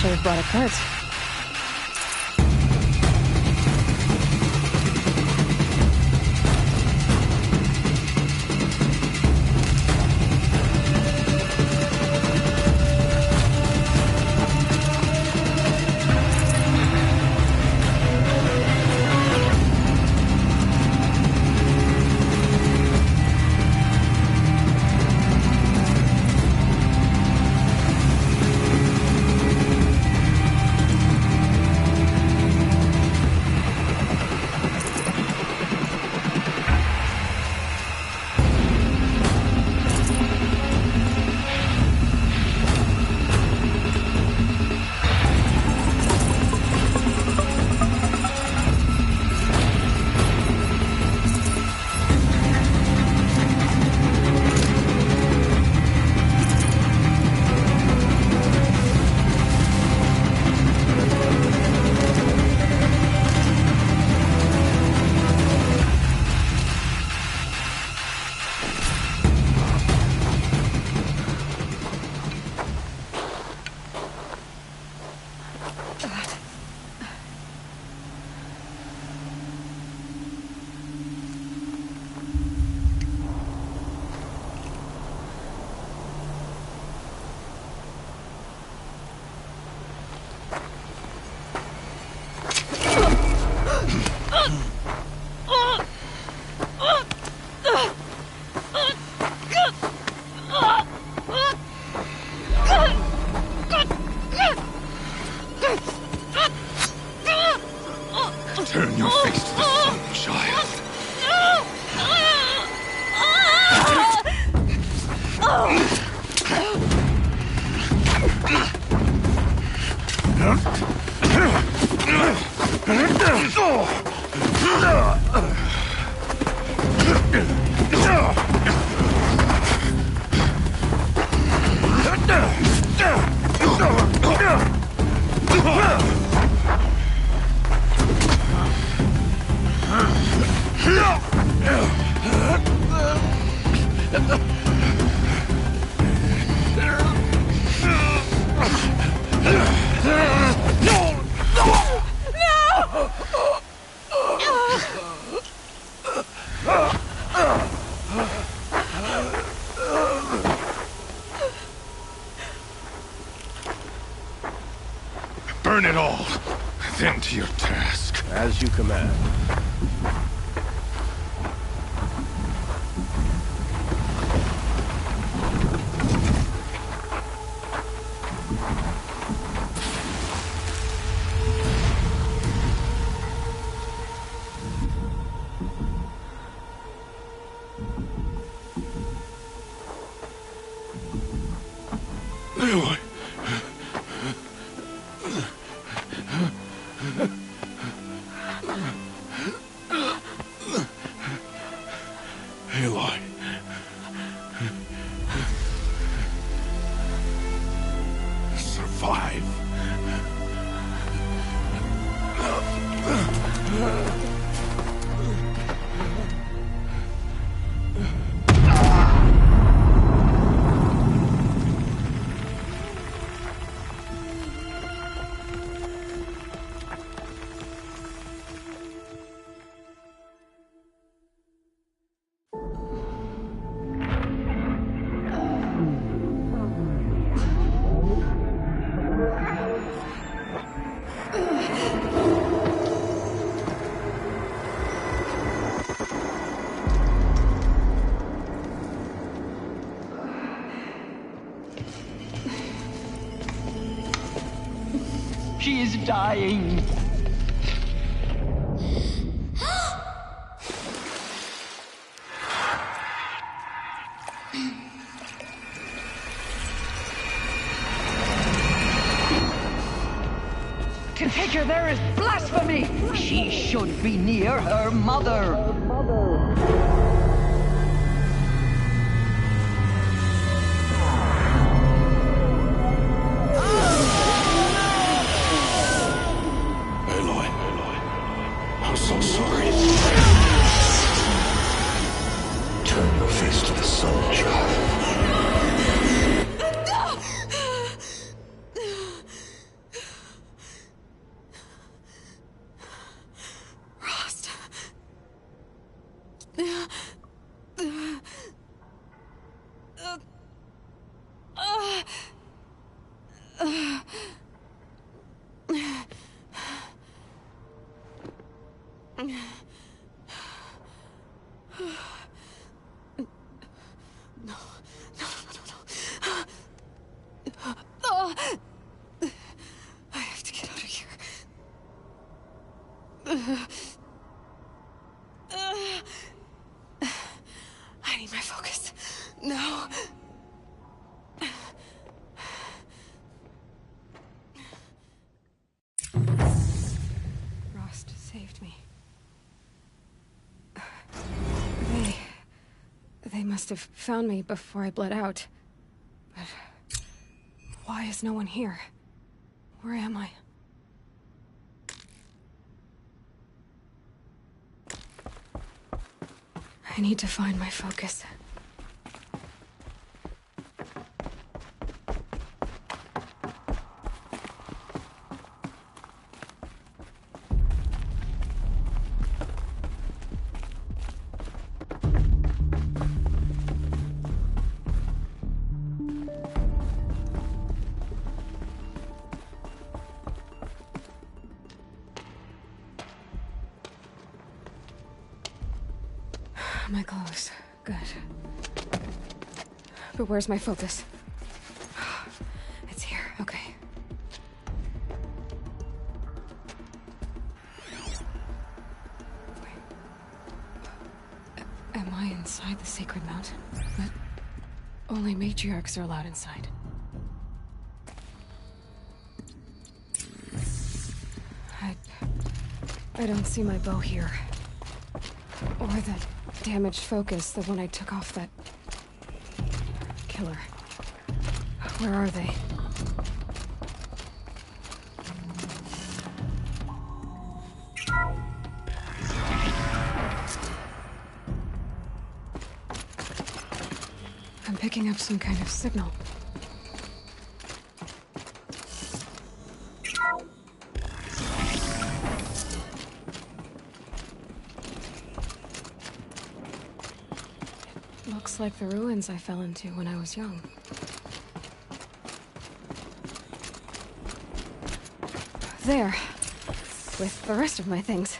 should have brought a cart. Turn your face to the sun, child. Burn it all, then to your task. As you command. Aloy. Aloy. Survive. She is dying. To take her there is blasphemy. She should be near her mother. I'm so sorry. Turn your face to the sun, child. saved me. They must have found me before I bled out. But why is no one here? Where am I? I need to find my focus. My clothes. Good. But where's my focus? It's here. Okay. Wait. Am I inside the sacred mountain? But only matriarchs are allowed inside. I don't see my bow here. Or that damaged focus, the one I took off that killer. Where are they? I'm picking up some kind of signal. Looks like the ruins I fell into when I was young. There. With the rest of my things.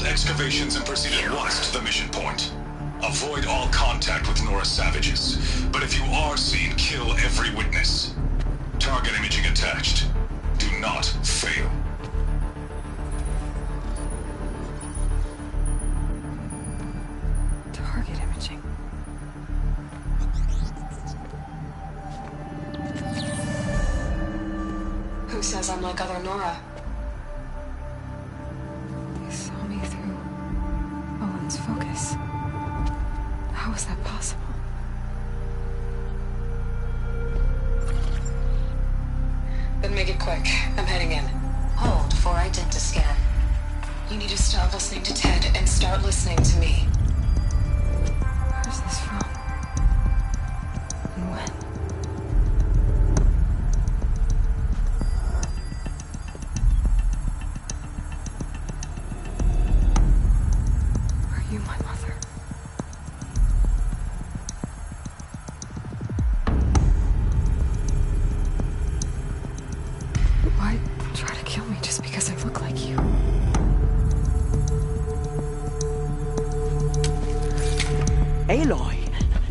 Excavations and proceed at once to the mission point. Avoid all contact with Nora savages, but if you are seen, kill every witness. Target imaging attached. Do not fail. Target imaging. Who says I'm like other Nora? Focus. How is that possible? Then make it quick. I'm heading in. Hold for identiscan. You need to stop listening to Ted and start listening to me. Where's this from? And when?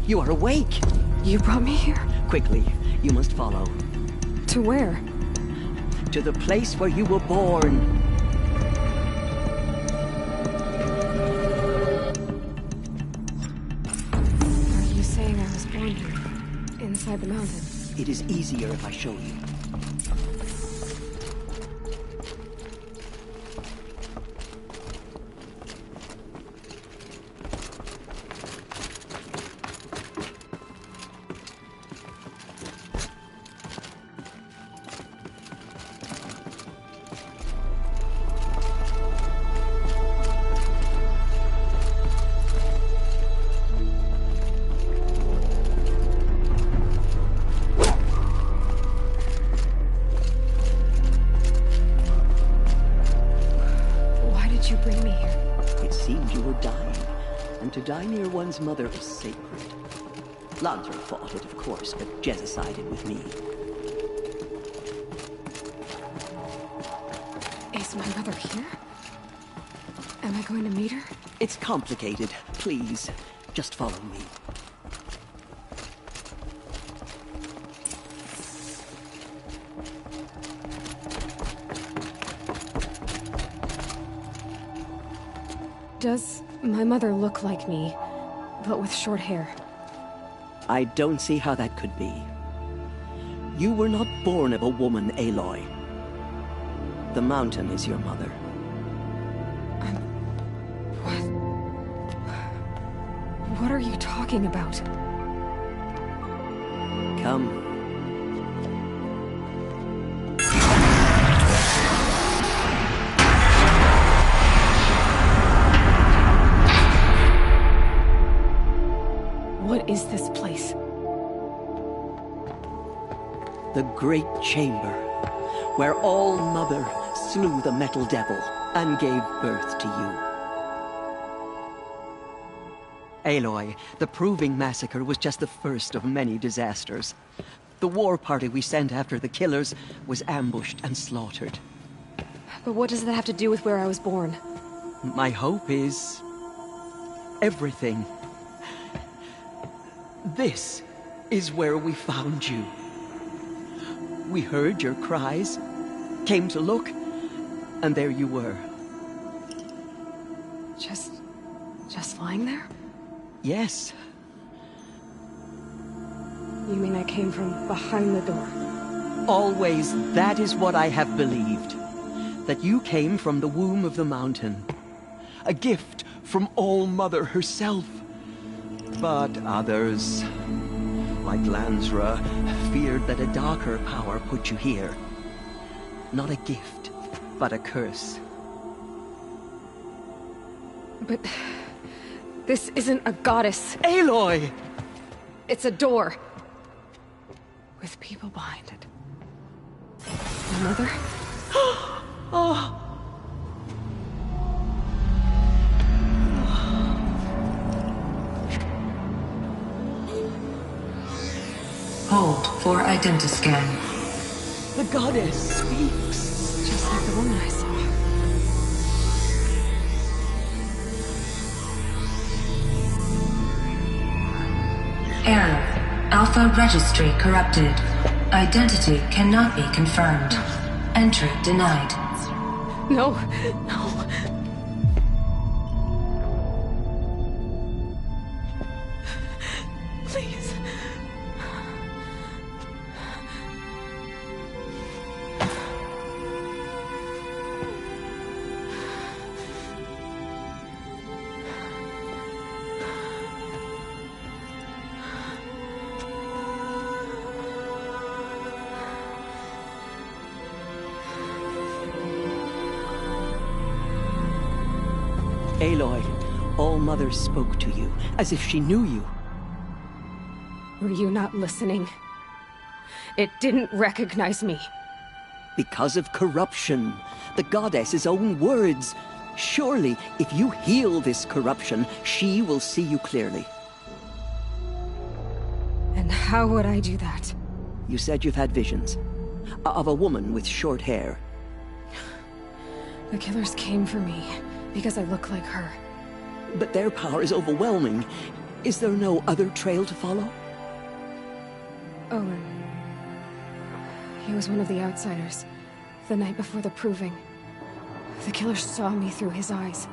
You are awake. You brought me here? Quickly, you must follow. To where? To the place where you were born. Are you saying I was born here? Inside the mountain? It is easier if I show you. And to die near one's mother is sacred. Lancer fought it, of course, but Jezza sided with me. Is my mother here? Am I going to meet her? It's complicated. Please, just follow me. Does my mother look like me, but with short hair? I don't see how that could be. You were not born of a woman, Aloy. The mountain is your mother. What are you talking about? Come. What is this place? The Great Chamber, where All-Mother slew the Metal Devil and gave birth to you. Aloy, the Proving Massacre was just the first of many disasters. The war party we sent after the killers was ambushed and slaughtered. But what does that have to do with where I was born? My hope is... everything. This is where we found you. We heard your cries, came to look, and there you were. Just lying there? Yes. You mean I came from behind the door? Always, that is what I have believed. That you came from the womb of the mountain. A gift from All-Mother herself. But others, like Lansra, feared that a darker power put you here. Not a gift, but a curse. But... this isn't a goddess. Aloy! It's a door. With people behind it. My mother? Oh! Hold for identiscan. The goddess speaks. Just like the woman I saw. Error. Alpha registry corrupted. Identity cannot be confirmed. Entry denied. No, no. Please. Aloy, All-Mother spoke to you, as if she knew you. Were you not listening? It didn't recognize me. Because of corruption. The goddess's own words. Surely, if you heal this corruption, she will see you clearly. And how would I do that? You said you've had visions. Of a woman with short hair. The killers came for me, because I look like her. But their power is overwhelming. Is there no other trail to follow? Owen. He was one of the outsiders. The night before the Proving. The killers saw me through his eyes.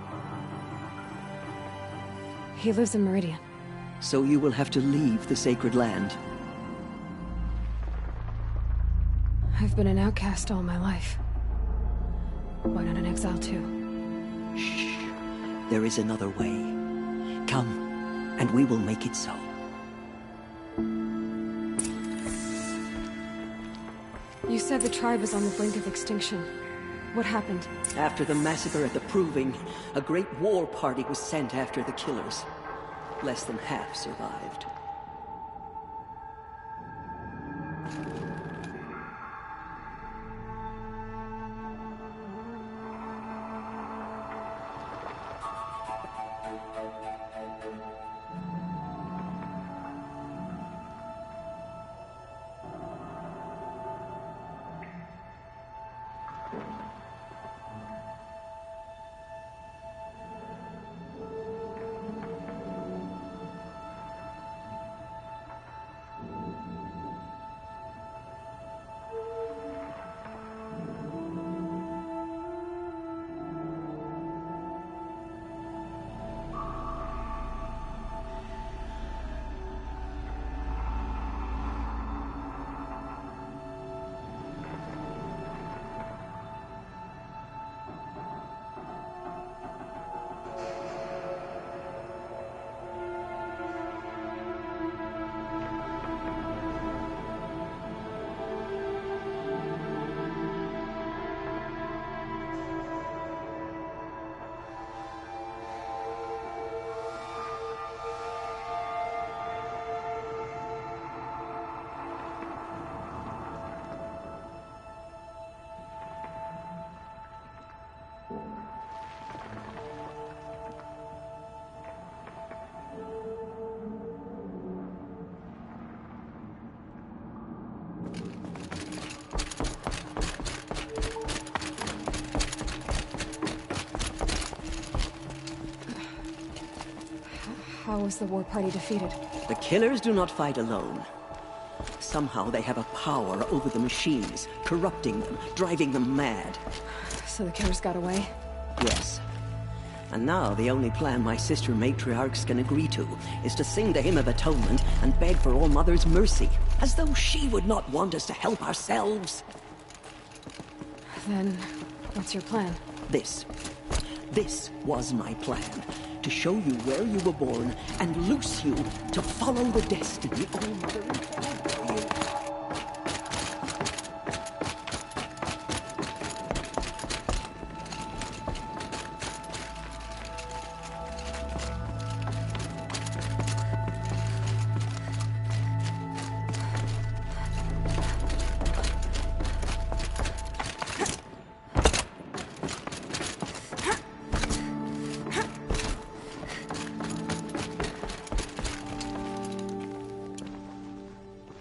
He lives in Meridian. So you will have to leave the sacred land. I've been an outcast all my life. Why not an exile too? Shh. There is another way. Come, and we will make it so. You said the tribe was on the brink of extinction. What happened? After the massacre at the Proving, a great war party was sent after the killers. Less than half survived. How was the war party defeated? The killers do not fight alone. Somehow they have a power over the machines, corrupting them, driving them mad. So the killers got away? Yes. And now the only plan my sister matriarchs can agree to is to sing the Hymn of Atonement and beg for All Mother's mercy, as though she would not want us to help ourselves. Then, what's your plan? This was my plan. To show you where you were born and loose you to follow the destiny All Mother intended for you.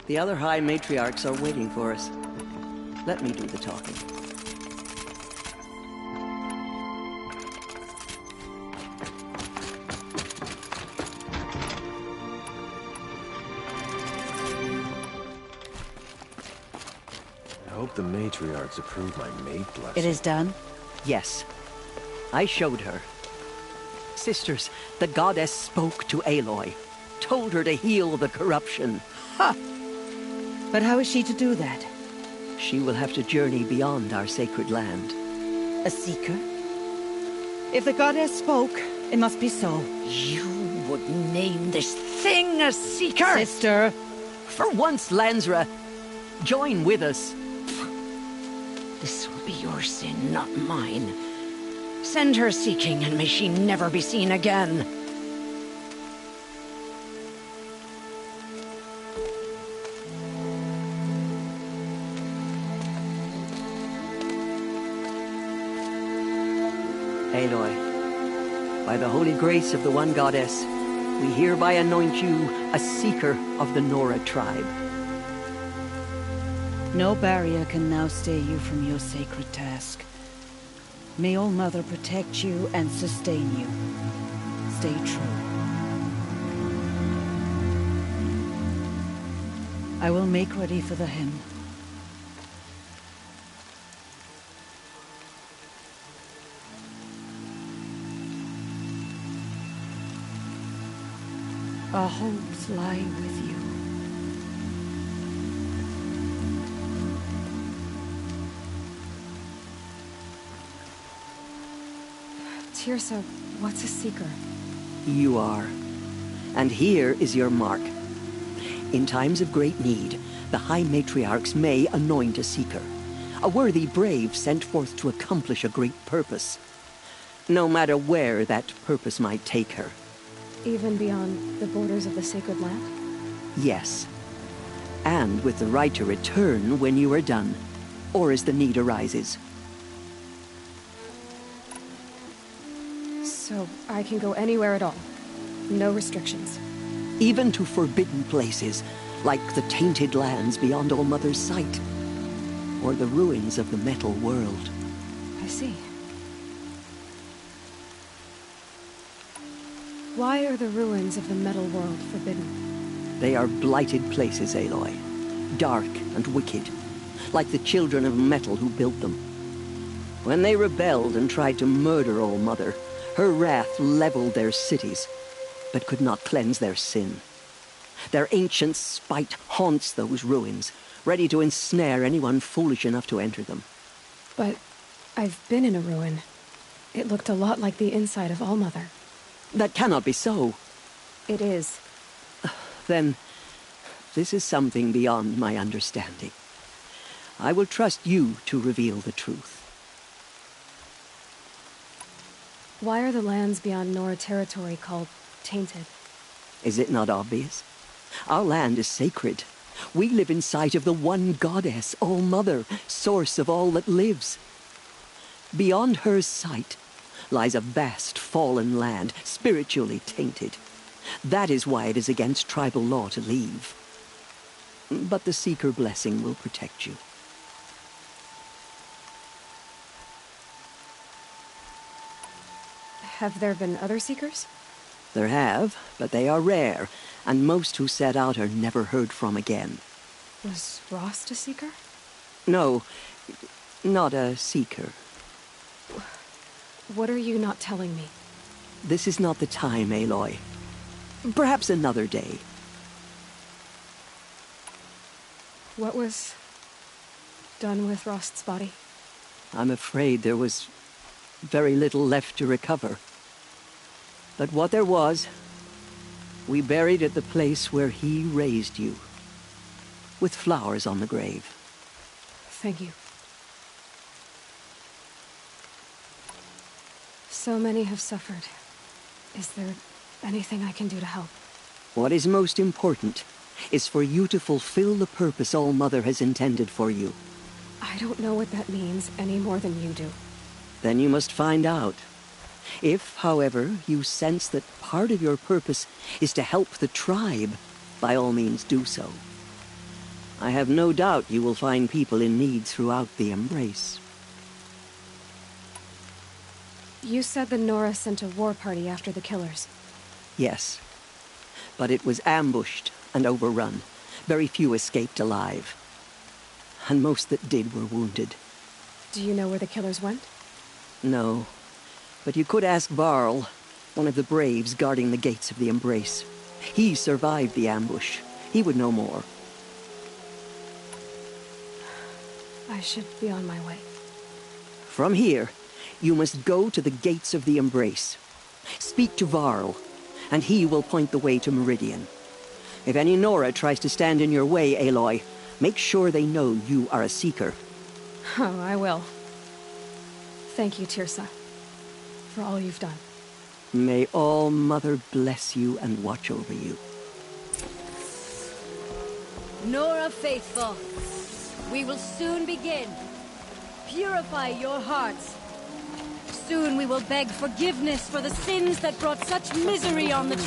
The other High Matriarchs are waiting for us. Let me do the talking. I hope the Matriarchs approve my mate blessing. It is done? Yes. I showed her. Sisters, the goddess spoke to Aloy. Told her to heal the corruption. Ha! But how is she to do that? She will have to journey beyond our sacred land. A seeker? If the goddess spoke, it must be so. You would name this thing a seeker? Sister! For once, Lansra, join with us. This will be your sin, not mine. Send her seeking, and may she never be seen again. Aloy, by the holy grace of the one goddess, we hereby anoint you a seeker of the Nora tribe. No barrier can now stay you from your sacred task. May All Mother protect you and sustain you. Stay true. I will make ready for the hymn. Our hopes lie with you. Tirsa, what's a seeker? You are. And here is your mark. In times of great need, the High Matriarchs may anoint a seeker. A worthy brave sent forth to accomplish a great purpose. No matter where that purpose might take her. Even beyond the borders of the sacred land? Yes. And with the right to return when you are done, or as the need arises. So I can go anywhere at all? No restrictions? Even to forbidden places, like the tainted lands beyond All Mother's sight. Or the ruins of the metal world. I see. Why are the ruins of the metal world forbidden? They are blighted places, Aloy. Dark and wicked. Like the children of metal who built them. When they rebelled and tried to murder All Mother, her wrath leveled their cities, but could not cleanse their sin. Their ancient spite haunts those ruins, ready to ensnare anyone foolish enough to enter them. But I've been in a ruin. It looked a lot like the inside of All Mother. That cannot be so. It is. Then, this is something beyond my understanding. I will trust you to reveal the truth. Why are the lands beyond Nora territory called tainted? Is it not obvious? Our land is sacred. We live in sight of the one goddess, All Mother, source of all that lives. Beyond her sight lies a vast fallen land, spiritually tainted. That is why it is against tribal law to leave. But the Seeker blessing will protect you. Have there been other Seekers? There have, but they are rare, and most who set out are never heard from again. Was Rost a seeker? No, not a seeker. What are you not telling me? This is not the time, Aloy. Perhaps another day. What was done with Rost's body? I'm afraid there was very little left to recover. But what there was, we buried at the place where he raised you, with flowers on the grave. Thank you. So many have suffered. Is there anything I can do to help? What is most important is for you to fulfill the purpose All-Mother has intended for you. I don't know what that means any more than you do. Then you must find out. If, however, you sense that part of your purpose is to help the tribe, by all means do so. I have no doubt you will find people in need throughout the Embrace. You said the Nora sent a war party after the killers. Yes, but it was ambushed and overrun. Very few escaped alive. And most that did were wounded. Do you know where the killers went? No, but you could ask Varl, one of the braves guarding the gates of the Embrace. He survived the ambush. He would know more. I should be on my way. From here, you must go to the gates of the Embrace. Speak to Varl, and he will point the way to Meridian. If any Nora tries to stand in your way, Aloy, make sure they know you are a seeker. Oh, I will. Thank you, Tirsa, for all you've done. May All-Mother bless you and watch over you. Nora faithful, we will soon begin. Purify your hearts. Soon we will beg forgiveness for the sins that brought such misery on the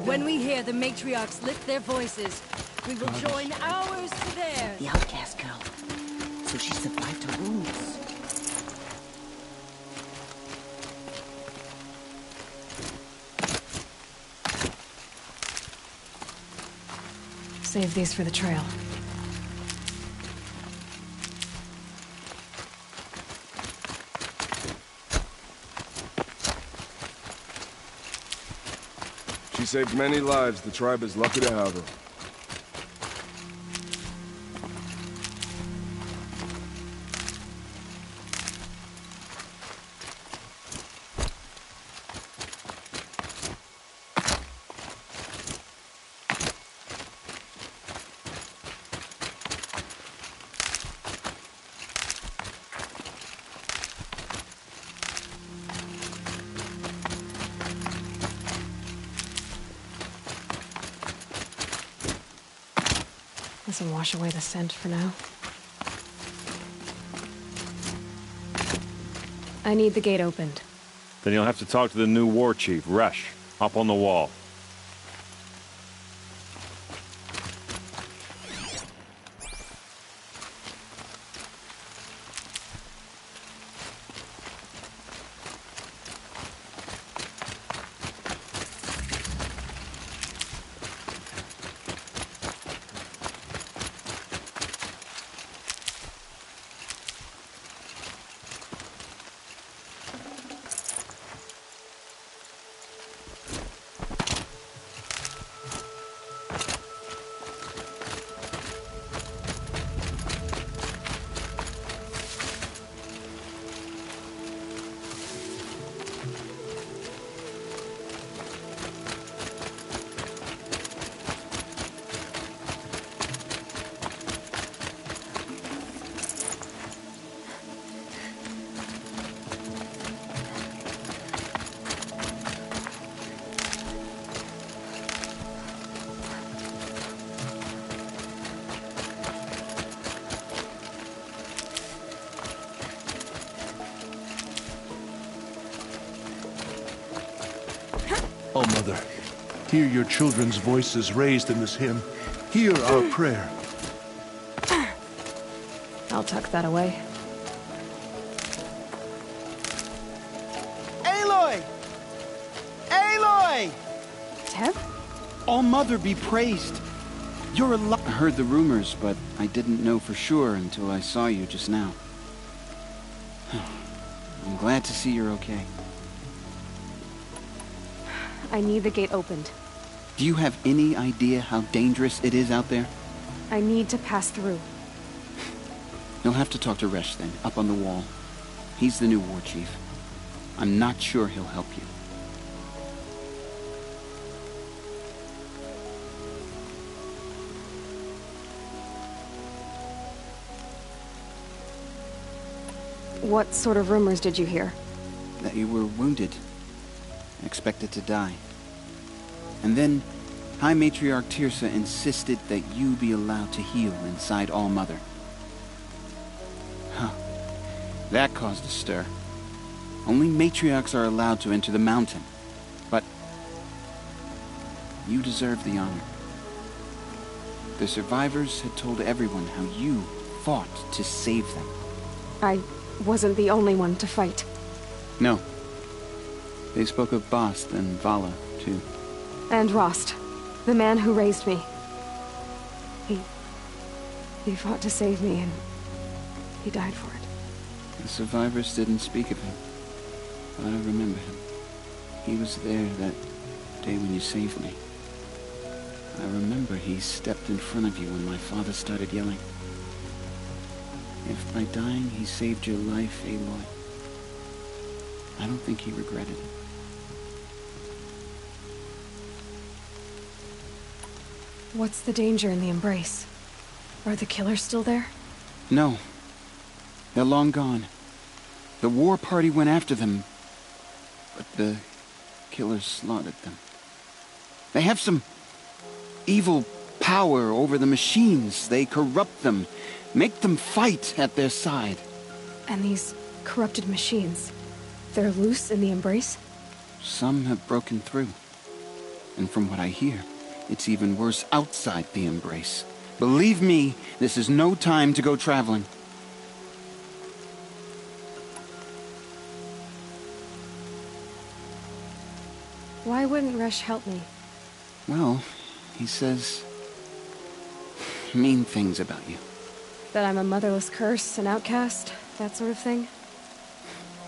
When we hear the matriarchs lift their voices, we will join ours to theirs. The outcast girl. So she survived her wounds. Save these for the trail. She saved many lives. The tribe is lucky to have her. This will wash away the scent for now. I need the gate opened. Then you'll have to talk to the new war chief, Rush. Up on the wall. Oh, Mother, hear your children's voices raised in this hymn. Hear our prayer. I'll tuck that away. way! Teb? All-Mother be praised. You're alive. I heard the rumors, but I didn't know for sure until I saw you just now. I'm glad to see you're okay. I need the gate opened. Do you have any idea how dangerous it is out there? I need to pass through. You'll have to talk to Resh then, up on the wall. He's the new war chief. I'm not sure he'll help you. What sort of rumors did you hear? That you were wounded. Expected to die. And then, High Matriarch Tirsa insisted that you be allowed to heal inside All-Mother. Huh. That caused a stir. Only matriarchs are allowed to enter the mountain. But you deserve the honor. The survivors had told everyone how you fought to save them. I wasn't the only one to fight. No. They spoke of Bast and Vala, too. And Rost, the man who raised me. He fought to save me, and he died for it. The survivors didn't speak of him, but I remember him. He was there that day when you saved me. I remember he stepped in front of you when my father started yelling. If by dying he saved your life, Aloy, I don't think he regretted it. What's the danger in the embrace? Are the killers still there? No. They're long gone. The war party went after them, but the killers slaughtered them. They have some evil power over the machines. They corrupt them, make them fight at their side. And these corrupted machines, they're loose in the embrace? Some have broken through. And from what I hear, it's even worse outside the embrace. Believe me, this is no time to go traveling. Why wouldn't Resh help me? Well, he says mean things about you. That I'm a motherless curse, an outcast, that sort of thing?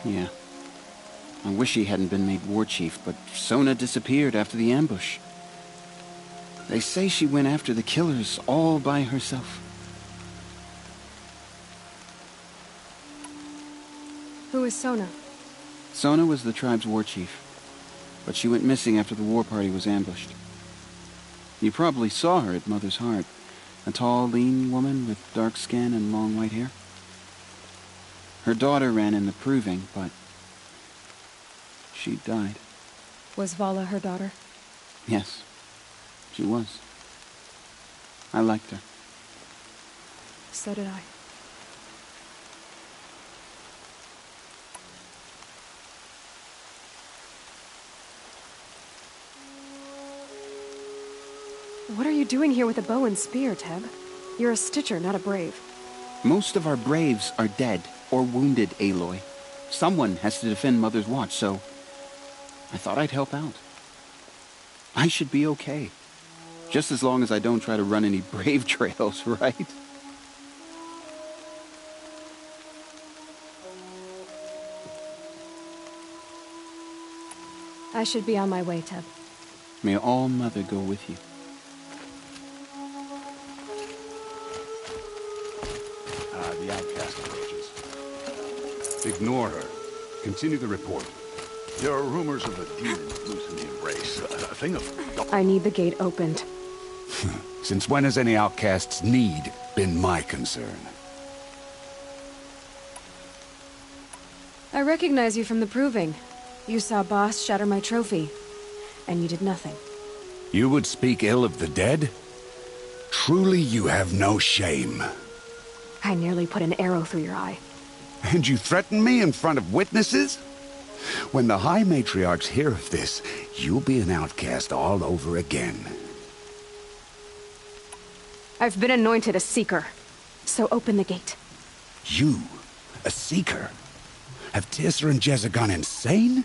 Yeah. I wish he hadn't been made war chief, but Sona disappeared after the ambush. They say she went after the killers all by herself. Who is Sona? Sona was the tribe's war chief, but she went missing after the war party was ambushed. You probably saw her at Mother's Heart. A tall, lean woman with dark skin and long white hair. Her daughter ran in the proving, but she died. Was Vala her daughter? Yes, she was. I liked her. So did I. What are you doing here with a bow and spear, Teb? You're a Stitcher, not a Brave. Most of our Braves are dead or wounded, Aloy. Someone has to defend Mother's Watch, so I thought I'd help out. I should be okay. Just as long as I don't try to run any Brave trails, right? I should be on my way, Teb. May All-Mother go with you. The outcast approaches. Ignore her. Continue the report. There are rumors of a demon loose in the embrace. A thing of... I need the gate opened. Since when has any outcast's need been my concern? I recognize you from the proving. You saw Boss shatter my trophy, and you did nothing. You would speak ill of the dead? Truly you have no shame. I nearly put an arrow through your eye. And you threaten me in front of witnesses? When the High Matriarchs hear of this, you'll be an outcast all over again. I've been anointed a Seeker, so open the gate. You? A Seeker? Have Tirsa and Jezza gone insane?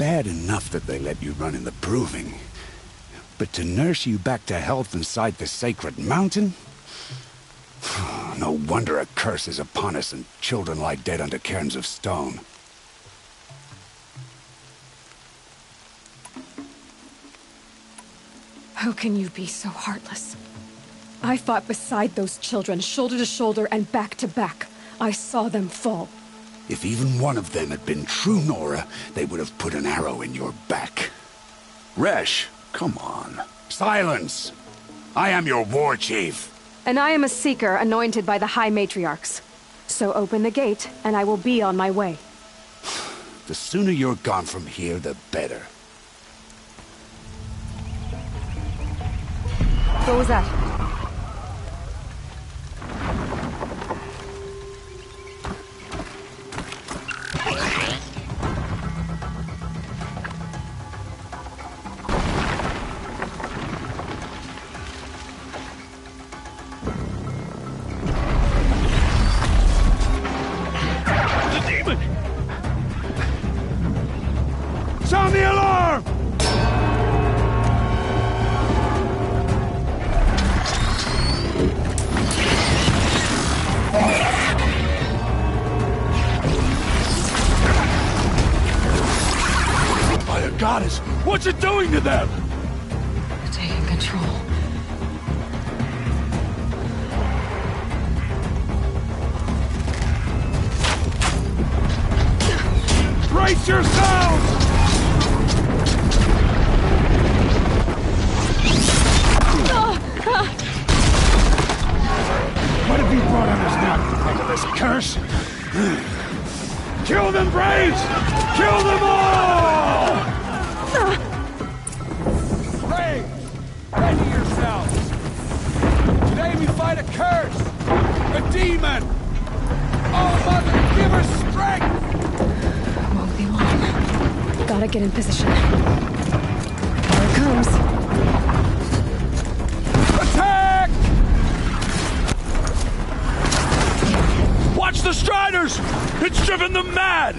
bad enough that they let you run in the proving. But to nurse you back to health inside the sacred mountain? No wonder a curse is upon us and children lie dead under cairns of stone. How can you be so heartless? I fought beside those children, shoulder to shoulder and back to back. I saw them fall. If even one of them had been true Nora, they would have put an arrow in your back. Resh, come on. Silence! I am your war chief. And I am a seeker anointed by the High Matriarchs. So open the gate, and I will be on my way. The sooner you're gone from here, the better. What was that? Sound the alarm! By the goddess, what's it doing to them? Taking control. Brace yourselves! What have you brought on us now, under this curse? Kill them, Braves! Kill them all! Braves! Ready yourselves! Today we fight a curse! A demon! Oh, Mother, give her strength! Won't be long. Gotta get in position. Here it comes. Attack! Watch the Striders! It's driven them mad!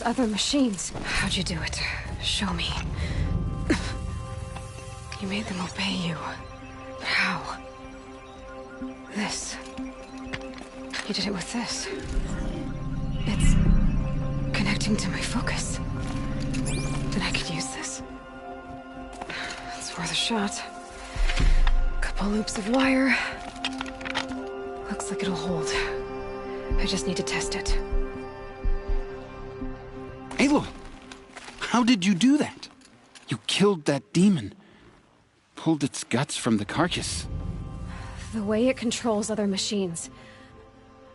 Other machines. How'd you do it? Show me. You made them obey you. How? This. You did it with this. It's connecting to my focus. Then I could use this. It's worth a shot. Couple loops of wire. Looks like it'll hold. I just need to test it. Aloy, how did you do that? You killed that demon. Pulled its guts from the carcass. The way it controls other machines.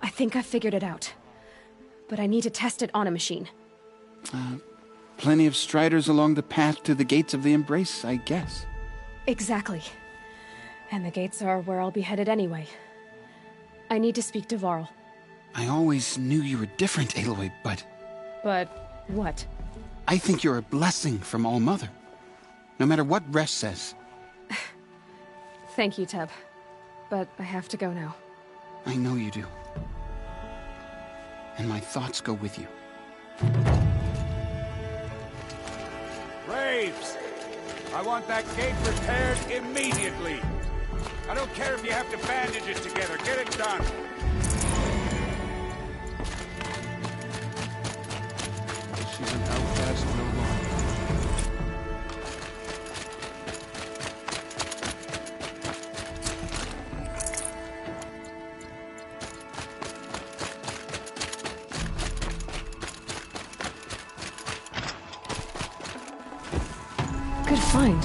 I think I figured it out. But I need to test it on a machine. Plenty of Striders along the path to the gates of the Embrace, I guess. Exactly. And the gates are where I'll be headed anyway. I need to speak to Varl. I always knew you were different, Aloy, but... But what? I think you're a blessing from All-Mother. No matter what Resh says. Thank you, Teb. But I have to go now. I know you do. And my thoughts go with you. Braves! I want that gate repaired immediately. I don't care if you have to bandage it together. Get it done. She's an outcast no longer. Good find.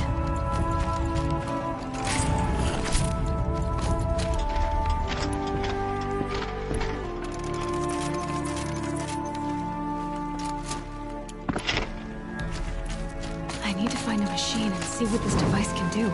I need to find a machine and see what this device can do.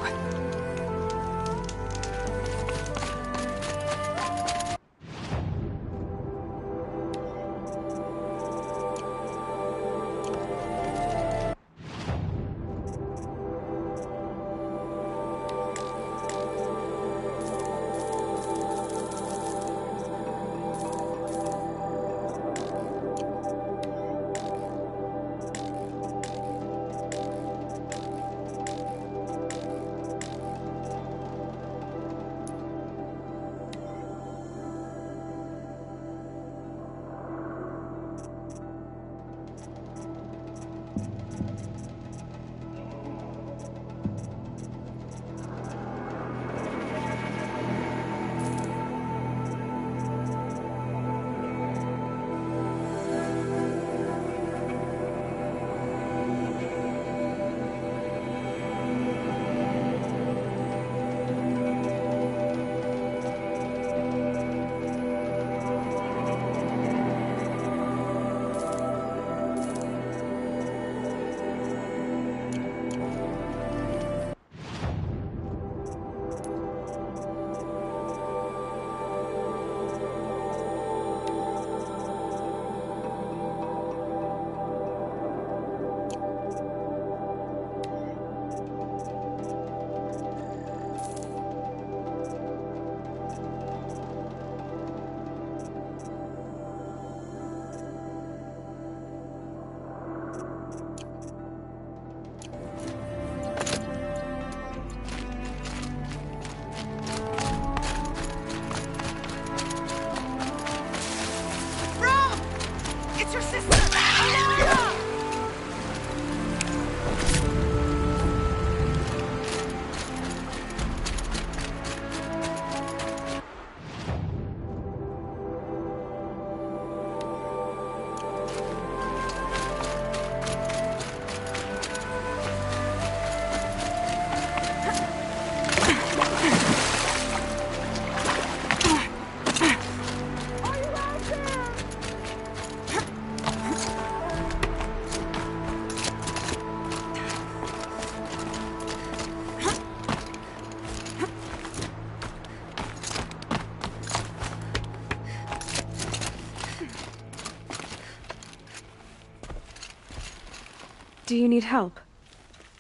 Do you need help?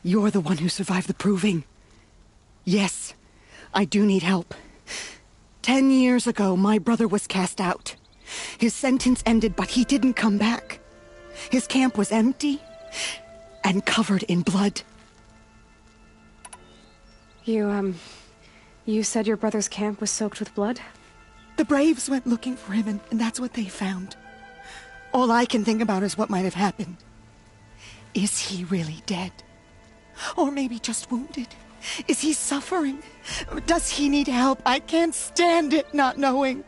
You're the one who survived the proving. Yes, I do need help. 10 years ago, my brother was cast out. His sentence ended, but he didn't come back. His camp was empty and covered in blood. You said your brother's camp was soaked with blood? The Braves went looking for him, and that's what they found. All I can think about is what might have happened. Is he really dead? Or maybe just wounded? Is he suffering? Does he need help? I can't stand it not knowing.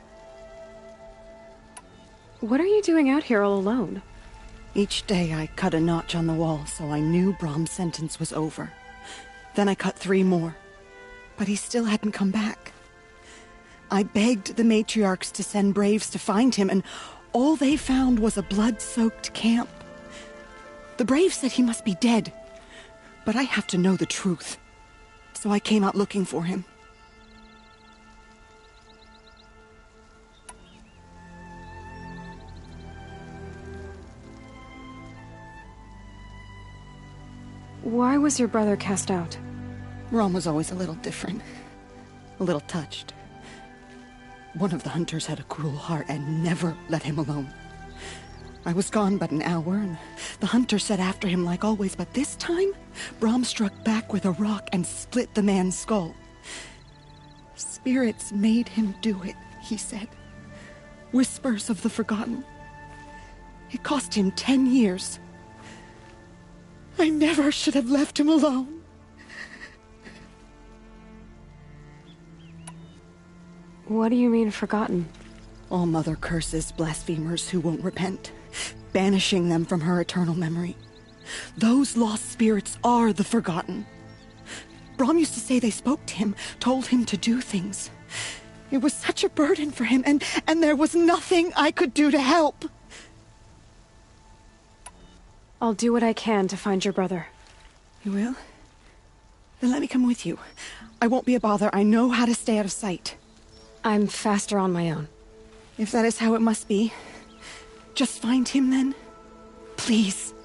What are you doing out here all alone? Each day I cut a notch on the wall so I knew Brahm's sentence was over. Then I cut 3 more. But he still hadn't come back. I begged the matriarchs to send Braves to find him, and all they found was a blood-soaked camp. The Braves said he must be dead, but I have to know the truth. So I came out looking for him. Why was your brother cast out? Rom was always a little different. A little touched. One of the hunters had a cruel heart and never let him alone. I was gone but an hour, and the hunter set after him like always, but this time, Brom struck back with a rock and split the man's skull. Spirits made him do it, he said. Whispers of the forgotten. It cost him 10 years. I never should have left him alone. What do you mean, forgotten? All mother curses blasphemers who won't repent, banishing them from her eternal memory. Those lost spirits are the forgotten. Brom used to say they spoke to him, told him to do things. It was such a burden for him, and there was nothing I could do to help. I'll do what I can to find your brother. You will? Then let me come with you. I won't be a bother. I know how to stay out of sight. I'm faster on my own. If that is how it must be, just find him then. Please.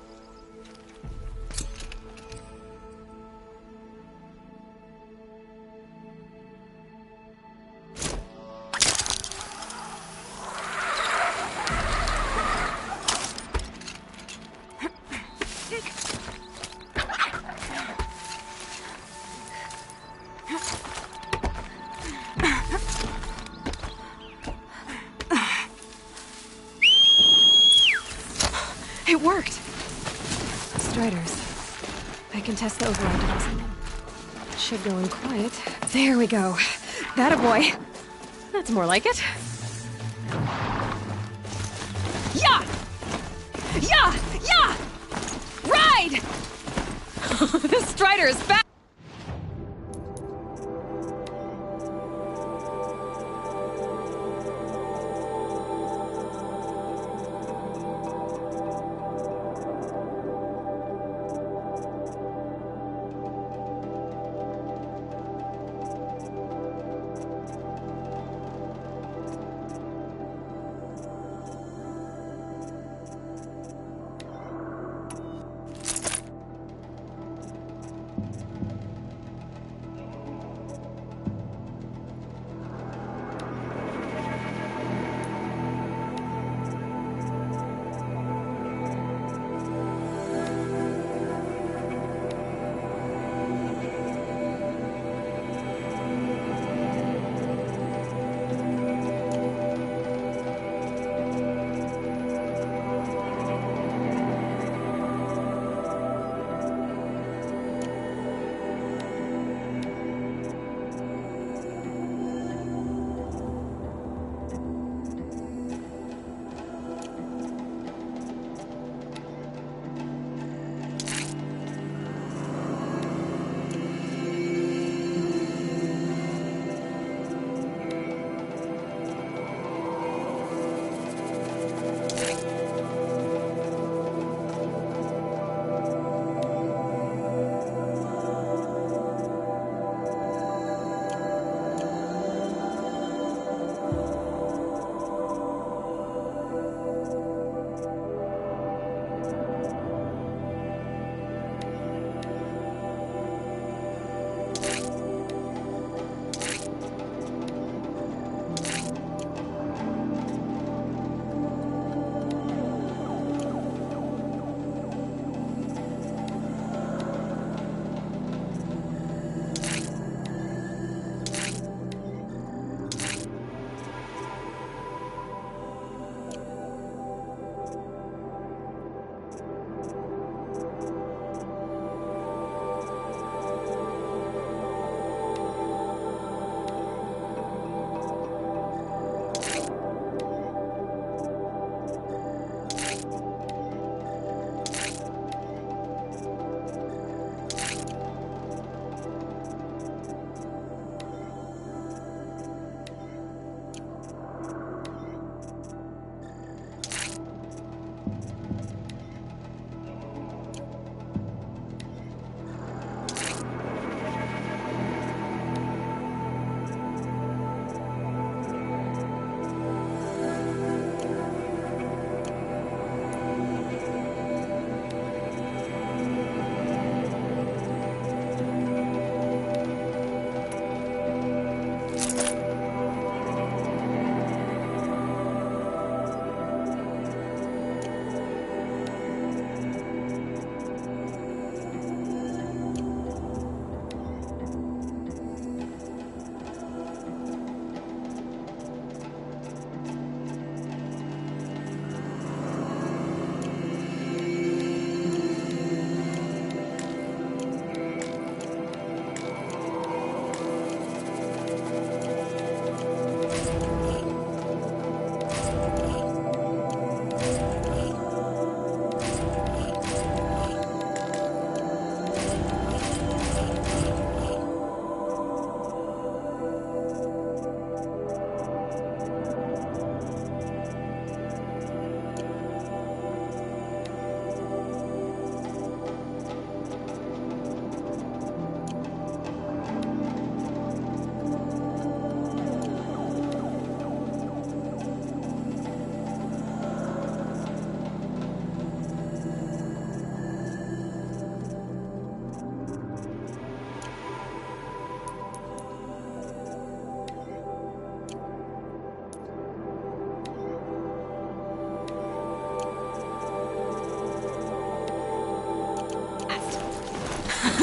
It worked! Striders. I can test the override device on them. It should go in quiet. There we go. That a boy. That's more like it. Yeah! Yeah! Yeah! Ride! This Strider is fast!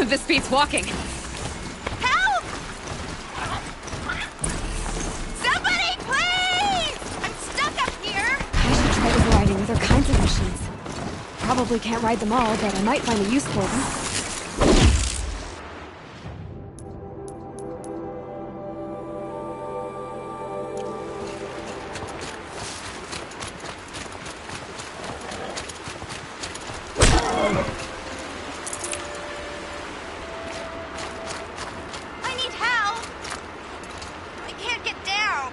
of this beats walking. Help! Somebody, please! I'm stuck up here! I should try overriding other kinds of machines. Probably can't ride them all, but I might find a use for them. I need help! I can't get down!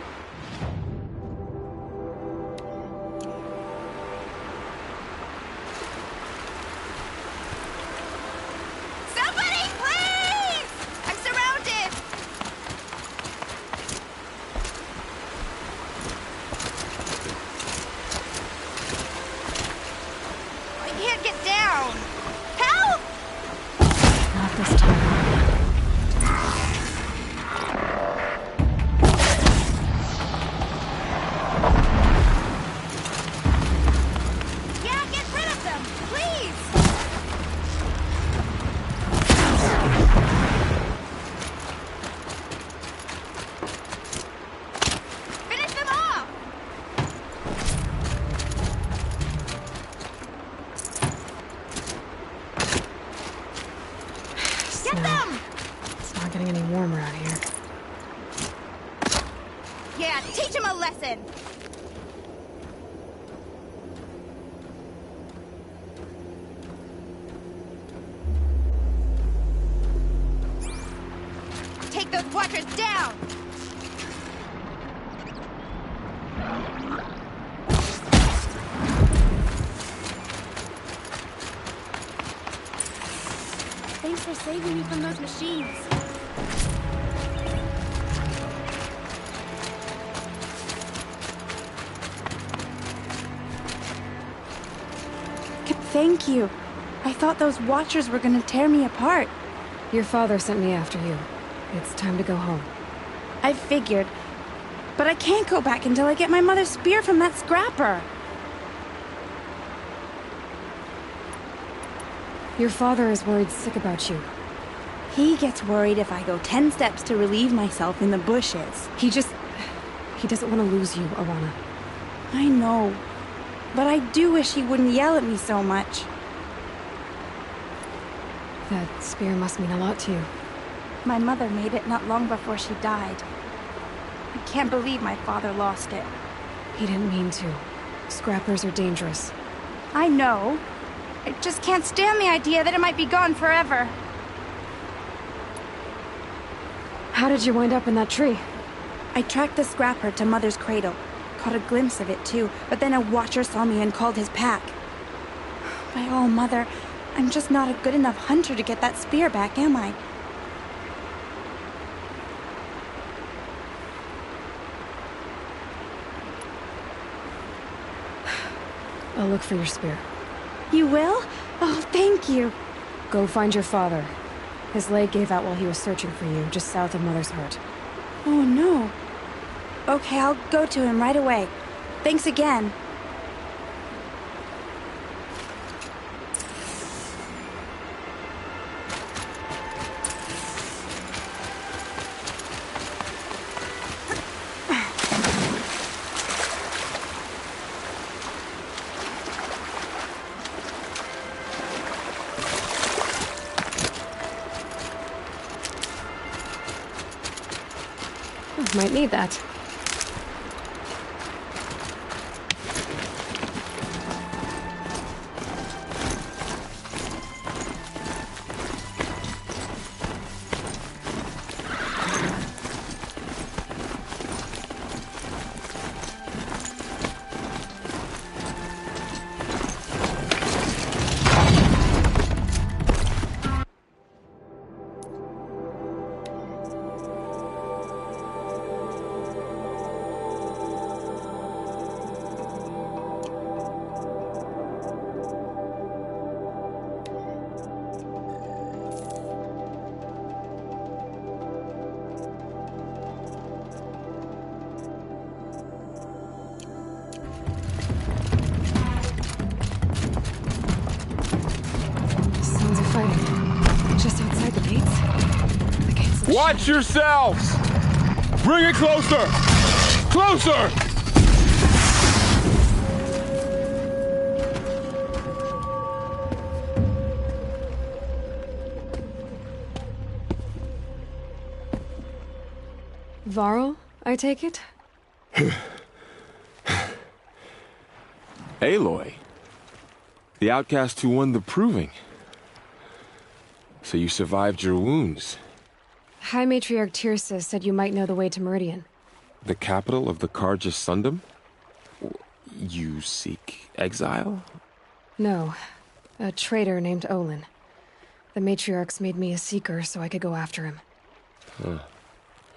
Somebody, please! I'm surrounded! I can't get down! Help! Not this time. Yeah, get rid of them, please! Finish them off! Get them! It's not getting any warmer out here. Yeah, teach them a lesson! Take those watchers down! Thanks for saving me from those machines. Thank you. I thought those watchers were gonna tear me apart. Your father sent me after you. It's time to go home. I figured. But I can't go back until I get my mother's spear from that scrapper. Your father is worried sick about you. He gets worried if I go 10 steps to relieve myself in the bushes. He doesn't want to lose you, Alana. I know. But I do wish he wouldn't yell at me so much. That spear must mean a lot to you. My mother made it not long before she died. I can't believe my father lost it. He didn't mean to. Scrappers are dangerous. I know. I just can't stand the idea that it might be gone forever. How did you wind up in that tree? I tracked the scrapper to Mother's cradle. Caught a glimpse of it too, but then a watcher saw me and called his pack. By all, Mother, I'm just not a good enough hunter to get that spear back, am I? I'll look for your spear. You will? Oh, thank you. Go find your father. His leg gave out while he was searching for you, just south of Mother's Heart. Oh, no. Okay, I'll go to him right away. Thanks again. Might need that. Watch yourselves! Bring it closer! Closer! Varl, I take it? Aloy. The outcast who won the proving. So you survived your wounds. High Matriarch Tirsa said you might know the way to Meridian. The capital of the Carja Sundom? You seek exile? No. A traitor named Olin. The Matriarchs made me a seeker so I could go after him. Huh.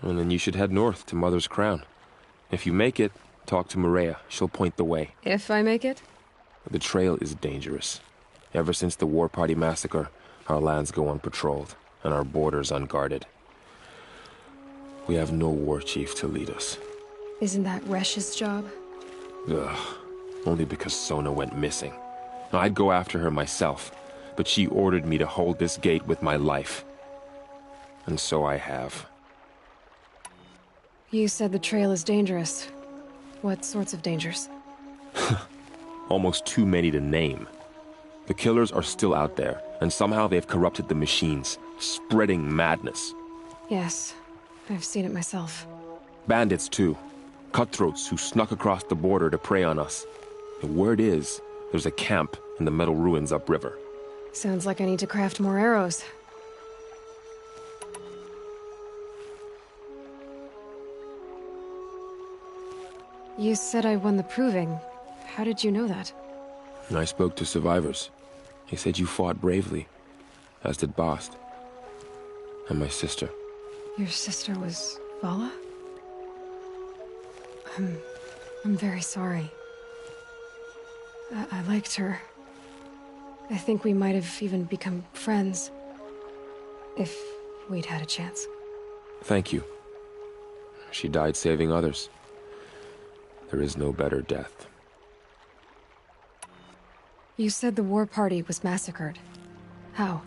Well, then you should head north to Mother's Crown. If you make it, talk to Maria. She'll point the way. If I make it? The trail is dangerous. Ever since the War Party massacre, our lands go unpatrolled, and our borders unguarded. We have no war chief to lead us. Isn't that Resh's job? Ugh. Only because Sona went missing. Now, I'd go after her myself, but she ordered me to hold this gate with my life. And so I have. You said the trail is dangerous. What sorts of dangers? Almost too many to name. The killers are still out there, and somehow they've corrupted the machines, spreading madness. Yes, I've seen it myself. Bandits, too. Cutthroats who snuck across the border to prey on us. The word is, there's a camp in the metal ruins upriver. Sounds like I need to craft more arrows. You said I won the proving. How did you know that? I spoke to survivors. He said you fought bravely, as did Bast. And my sister. Your sister was Vala? I'm very sorry. I liked her. I think we might have even become friends. If we'd had a chance. Thank you. She died saving others. There is no better death. You said the war party was massacred. How?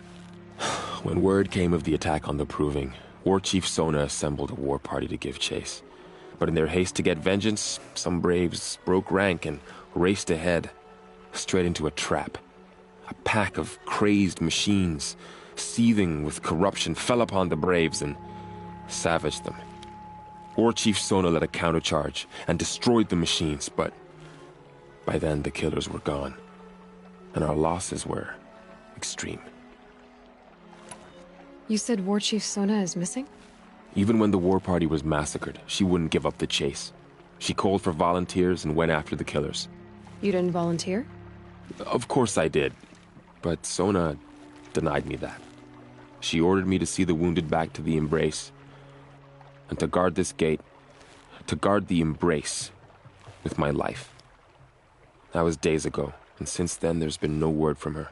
When word came of the attack on the Proving, War Chief Sona assembled a war party to give chase. But in their haste to get vengeance, some braves broke rank and raced ahead, straight into a trap. A pack of crazed machines, seething with corruption, fell upon the braves and savaged them. War Chief Sona led a countercharge and destroyed the machines, but by then the killers were gone, and our losses were extreme. You said War Chief Sona is missing? Even when the war party was massacred, she wouldn't give up the chase. She called for volunteers and went after the killers. You didn't volunteer? Of course I did, but Sona denied me that. She ordered me to see the wounded back to the Embrace, and to guard this gate, to guard the Embrace with my life. That was days ago, and since then there's been no word from her.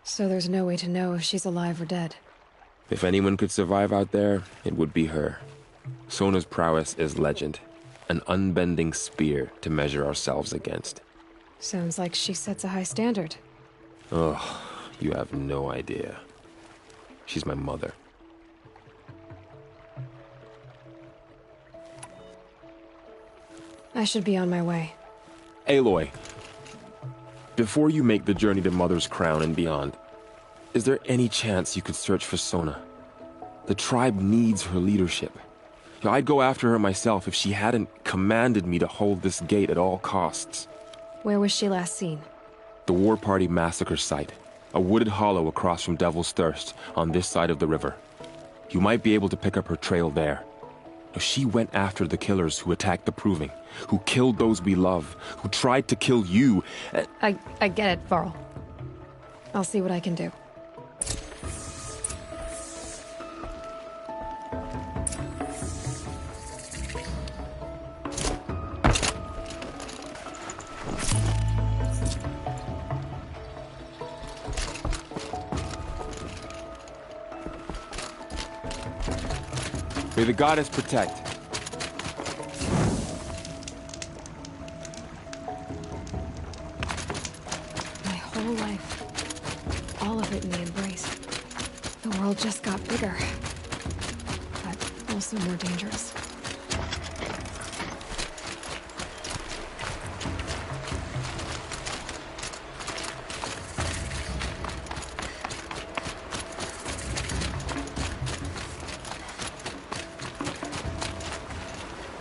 So there's no way to know if she's alive or dead. If anyone could survive out there, it would be her. Sona's prowess is legend, an unbending spear to measure ourselves against. Sounds like she sets a high standard. Ugh, you have no idea. She's my mother. I should be on my way. Aloy, before you make the journey to Mother's Crown and beyond, is there any chance you could search for Sona? The tribe needs her leadership. I'd go after her myself if she hadn't commanded me to hold this gate at all costs. Where was she last seen? The War Party massacre site. A wooded hollow across from Devil's Thirst, on this side of the river. You might be able to pick up her trail there. She went after the killers who attacked the Proving, who killed those we love, who tried to kill you. I get it, Varl. I'll see what I can do. May the goddess protect. My whole life, all of it in the Embrace. The world just got bigger. But Also more dangerous.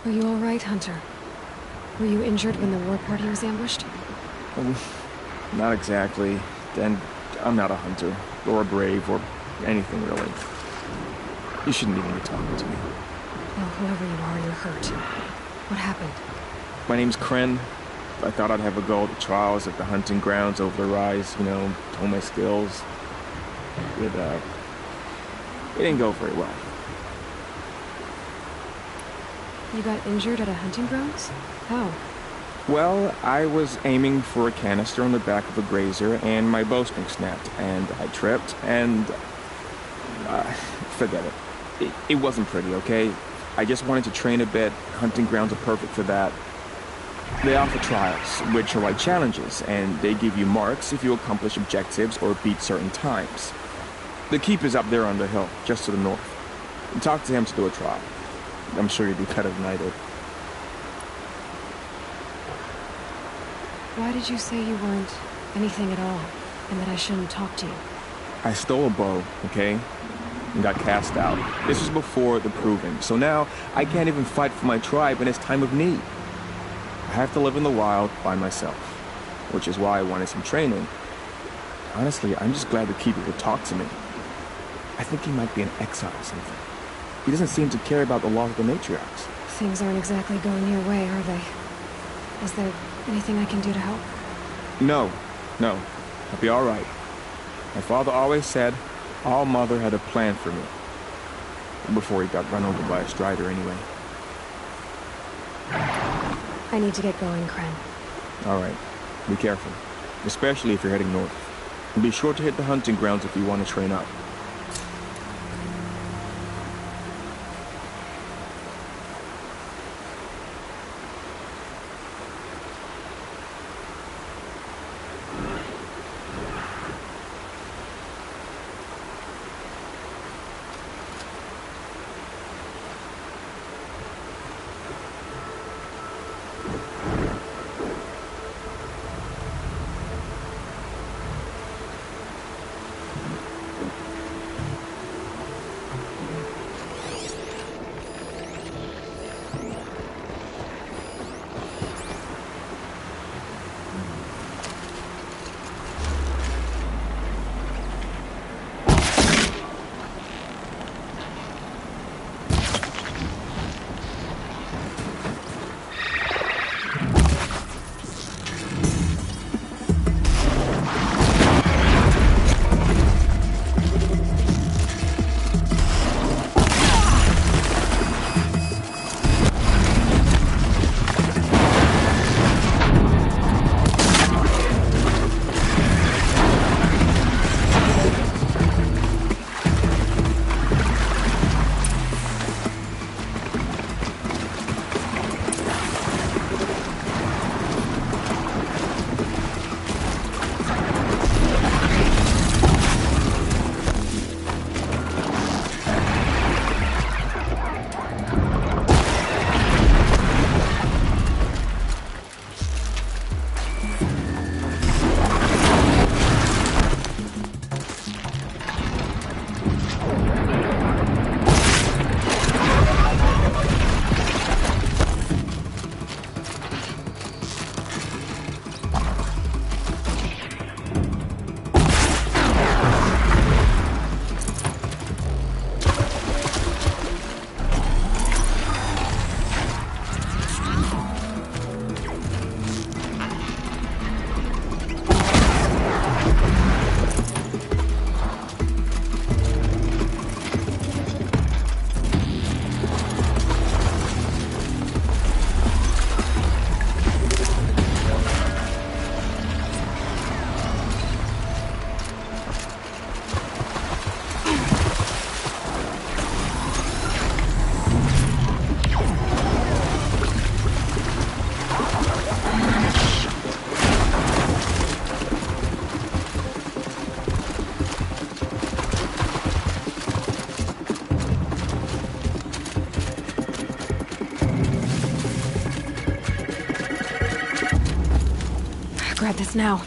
Are you all right, Hunter? Were you injured when the war party was ambushed? Not exactly. And I'm not a hunter, or a brave, or anything really. You shouldn't even be talking to me. Well, whoever you are, you're hurt. What happened? My name's Kren. I thought I'd have a go at the trials at the hunting grounds over the rise, you know, hone my skills. It didn't go very well. You got injured at a hunting grounds? How? Well, I was aiming for a canister on the back of a grazer, and my bowstring snapped, and I tripped, and... forget it. It wasn't pretty, okay? I just wanted to train a bit. Hunting grounds are perfect for that. They offer trials, which are like challenges, and they give you marks if you accomplish objectives or beat certain times. The keep is up there on the hill, just to the north. Talk to him to do a trial. I'm sure you'd be better than I did. Why did you say you weren't anything at all, and that I shouldn't talk to you? I stole a bow, okay? And got cast out. This was before the proving, so now I can't even fight for my tribe in its time of need. I have to live in the wild by myself, which is why I wanted some training. Honestly, I'm just glad the keeper would talk to me. I think he might be in exile or something. He doesn't seem to care about the laws of the matriarchs. Things aren't exactly going your way, are they? Is there anything I can do to help? No. I'll be all right. My father always said All Mother had a plan for me. Before he got run over by a strider, anyway. I need to get going, Kren. All right. Be careful. Especially if you're heading north. And be sure to hit the hunting grounds if you want to train up. grab this now.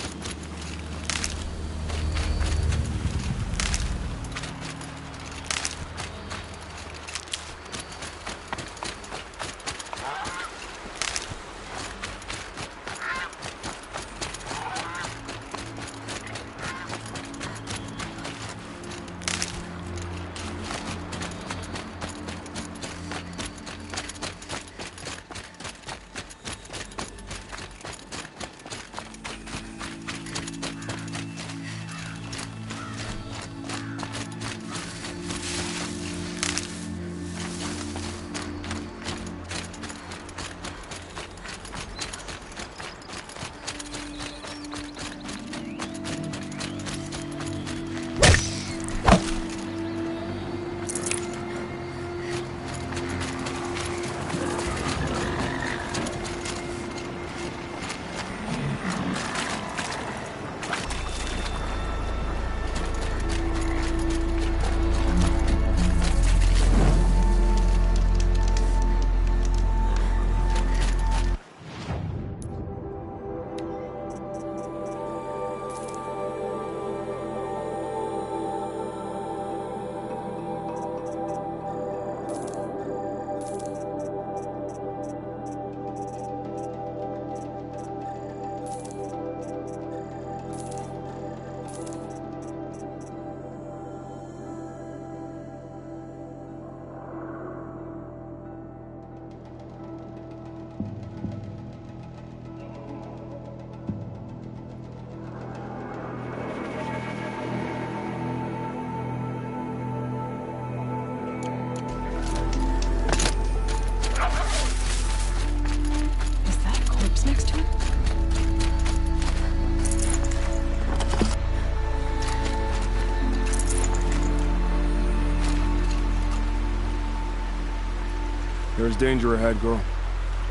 There's danger ahead, girl.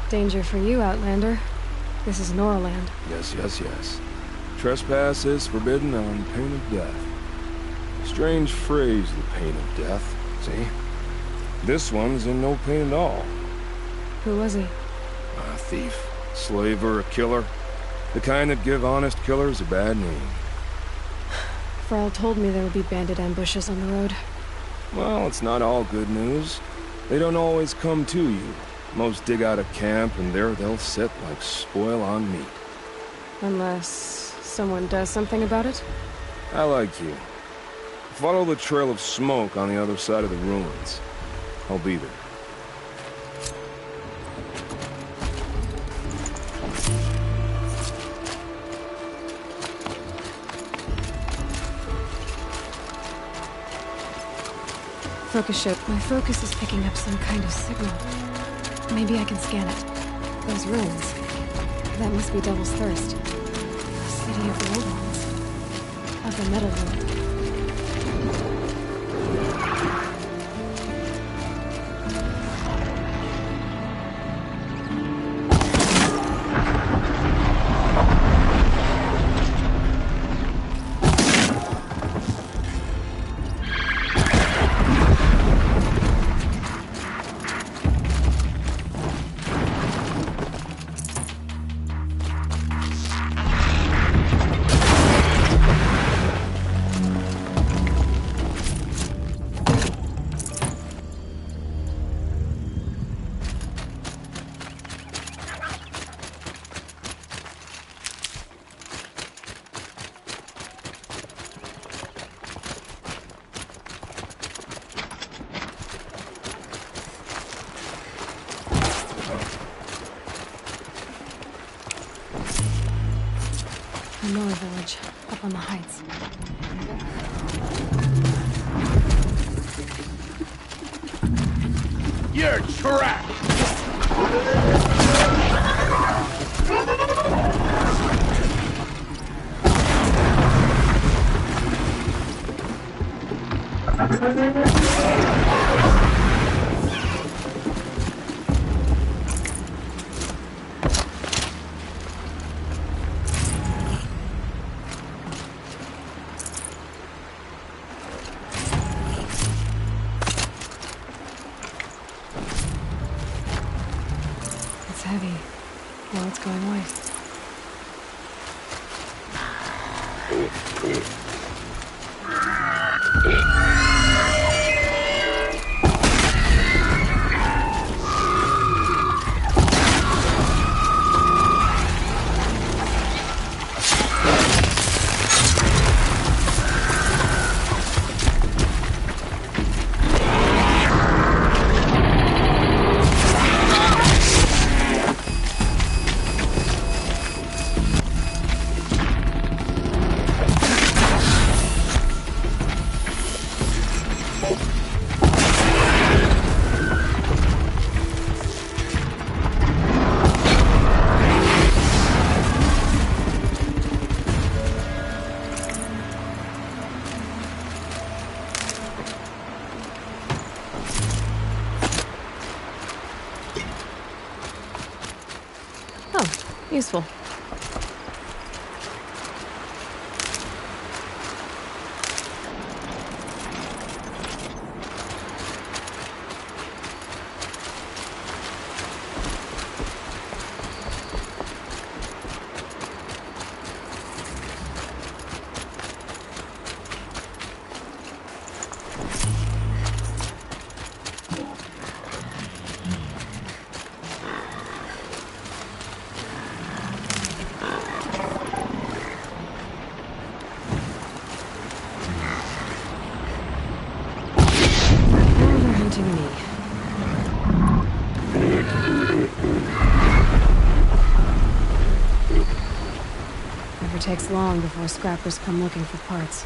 Danger for you, Outlander. This is Noraland. Yes, yes, yes. Trespass is forbidden on pain of death. Strange phrase, the pain of death. See? This one's in no pain at all. Who was he? A thief, slaver, a killer. The kind that give honest killers a bad name. Frau told me there would be bandit ambushes on the road. Well, it's not all good news. They don't always come to you. Most dig out a camp, and there they'll sit like spoil on meat. Unless someone does something about it? I like you. Follow the trail of smoke on the other side of the ruins. I'll be there. Focus ship. My focus is picking up some kind of signal. Maybe I can scan it. Those ruins. That must be Devil's Thirst. The city of the old ones. Of the Metal Lord. The Nora village, up on the heights. You're trapped! It's heavy. Well, it's going away. Useful. Never takes long before scrappers come looking for parts.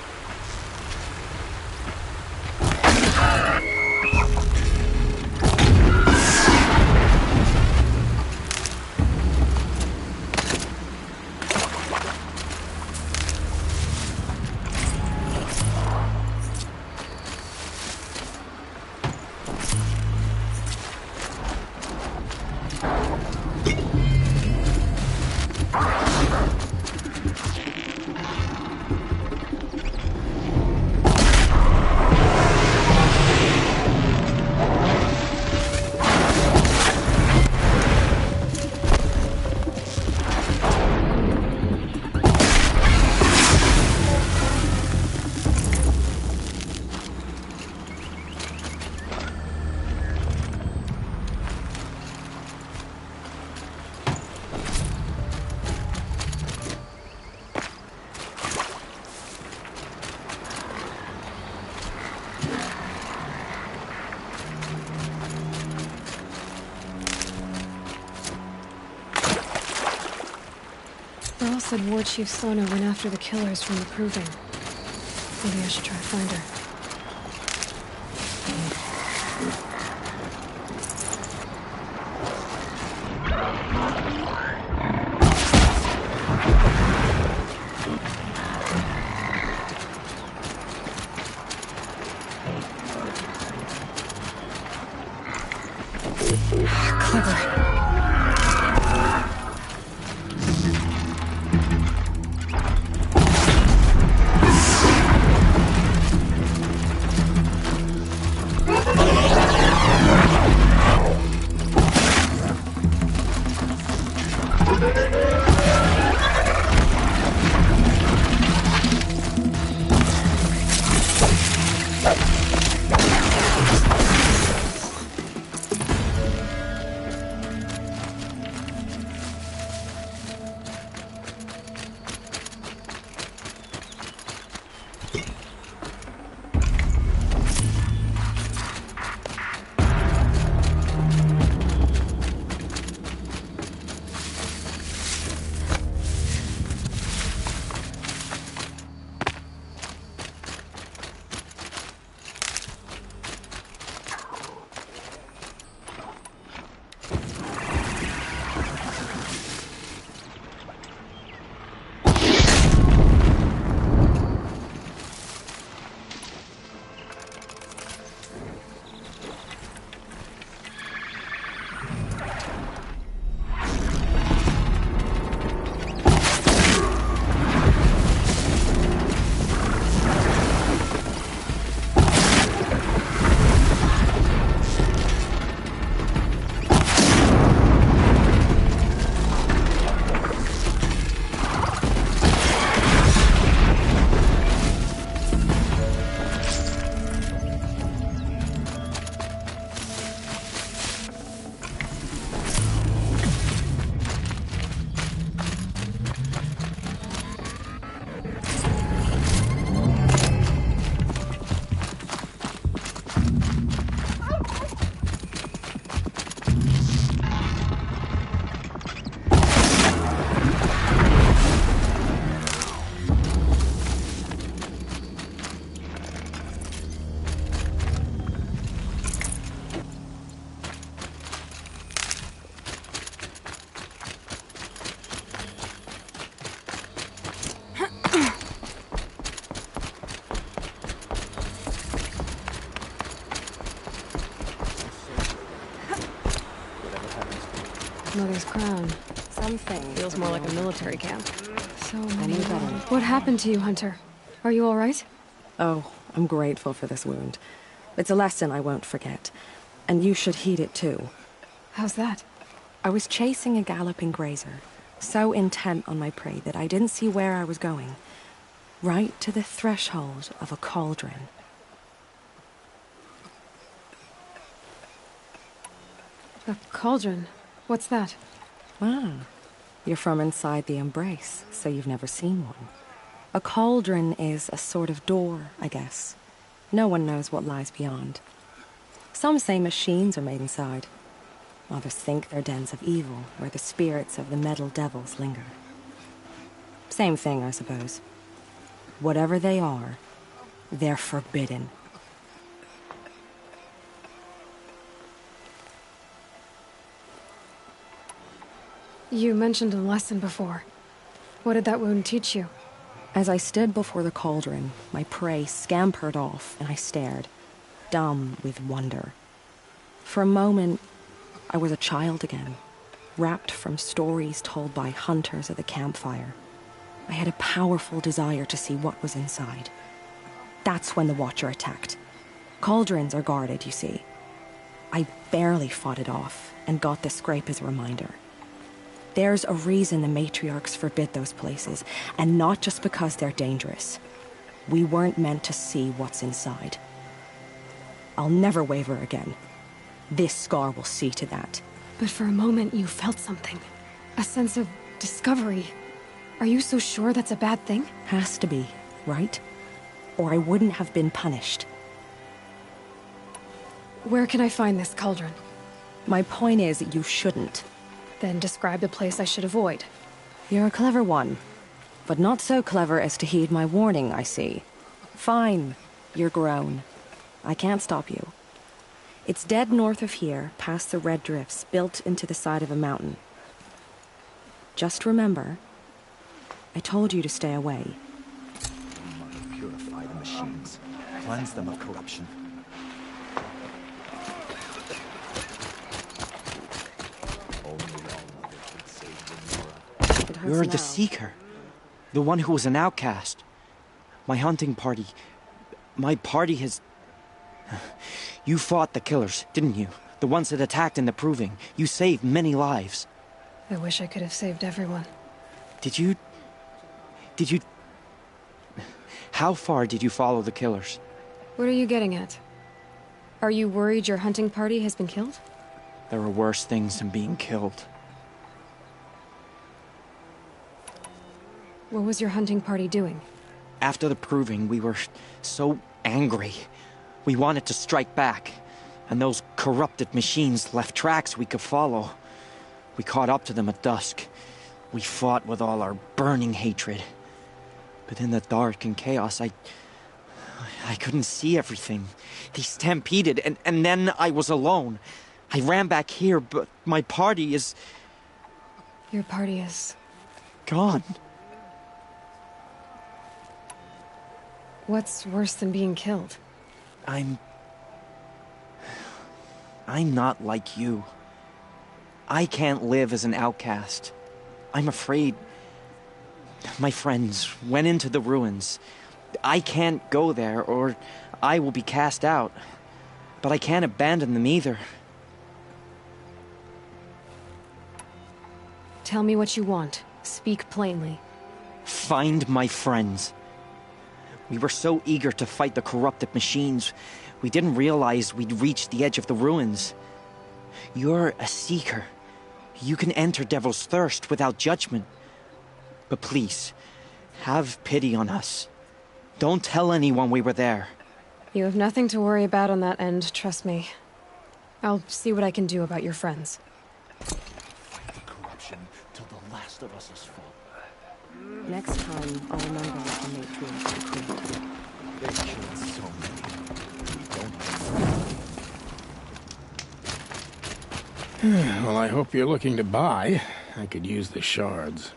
Earl said War Chief Sona went after the killers from the Proving. Maybe I should try to find her. Mother's crown. Something. Feels more like a military camp. So many knew better. What happened to you, Hunter? Are you all right? Oh, I'm grateful for this wound. It's a lesson I won't forget. And you should heed it too. How's that? I was chasing a galloping grazer, so intent on my prey that I didn't see where I was going. Right to the threshold of a cauldron. A cauldron? What's that? Ah, you're from inside the embrace, so you've never seen one. A cauldron is a sort of door, I guess. No one knows what lies beyond. Some say machines are made inside. Others think they're dens of evil, where the spirits of the metal devils linger. Same thing, I suppose. Whatever they are, they're forbidden. You mentioned a lesson before. What did that wound teach you? As I stood before the cauldron, my prey scampered off, and I stared, dumb with wonder. For a moment, I was a child again, wrapped from stories told by hunters at the campfire. I had a powerful desire to see what was inside. That's when the Watcher attacked. Cauldrons are guarded, you see. I barely fought it off, and got the scrape as a reminder. There's a reason the matriarchs forbid those places, and not just because they're dangerous. We weren't meant to see what's inside. I'll never waver again. This scar will see to that. But for a moment you felt something. A sense of discovery. Are you so sure that's a bad thing? Has to be, right? Or I wouldn't have been punished. Where can I find this cauldron? My point is, you shouldn't. Then describe the place I should avoid. You're a clever one. But not so clever as to heed my warning, I see. Fine. You're grown. I can't stop you. It's dead north of here, past the red drifts, built into the side of a mountain. Just remember, I told you to stay away. Purify the machines. Cleanse them of corruption. You're the Seeker. The one who was an outcast. My hunting party. My party has... You fought the killers, didn't you? The ones that attacked in the Proving. You saved many lives. I wish I could have saved everyone. Did you... How far did you follow the killers? What are you getting at? Are you worried your hunting party has been killed? There are worse things than being killed. What was your hunting party doing? After the Proving, we were so angry. We wanted to strike back. And those corrupted machines left tracks we could follow. We caught up to them at dusk. We fought with all our burning hatred. But in the dark and chaos, I couldn't see everything. They stampeded, and then I was alone. I ran back here, but my party is... Your party is... gone. What's worse than being killed? I'm not like you. I can't live as an outcast. I'm afraid... My friends went into the ruins. I can't go there, or I will be cast out. But I can't abandon them either. Tell me what you want. Speak plainly. Find my friends. We were so eager to fight the corrupted machines, we didn't realize we'd reached the edge of the ruins. You're a seeker. You can enter Devil's Thirst without judgment. But please, have pity on us. Don't tell anyone we were there. You have nothing to worry about on that end, trust me. I'll see what I can do about your friends. Fight the corruption till the last of us is fought. Next time, I'll remember what the matriarchs decreed. They killed so many. We don't Well, I hope you're looking to buy. I could use the shards.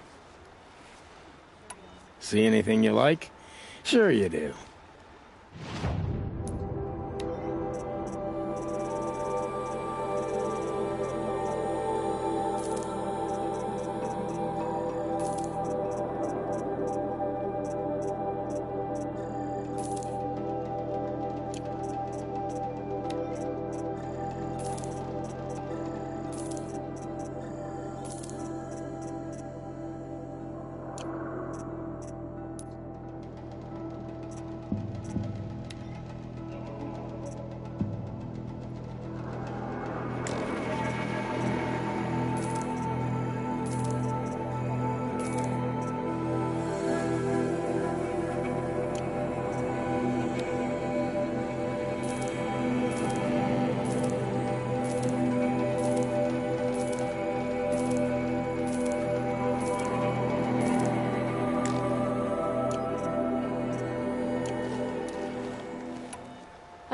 See anything you like? Sure you do.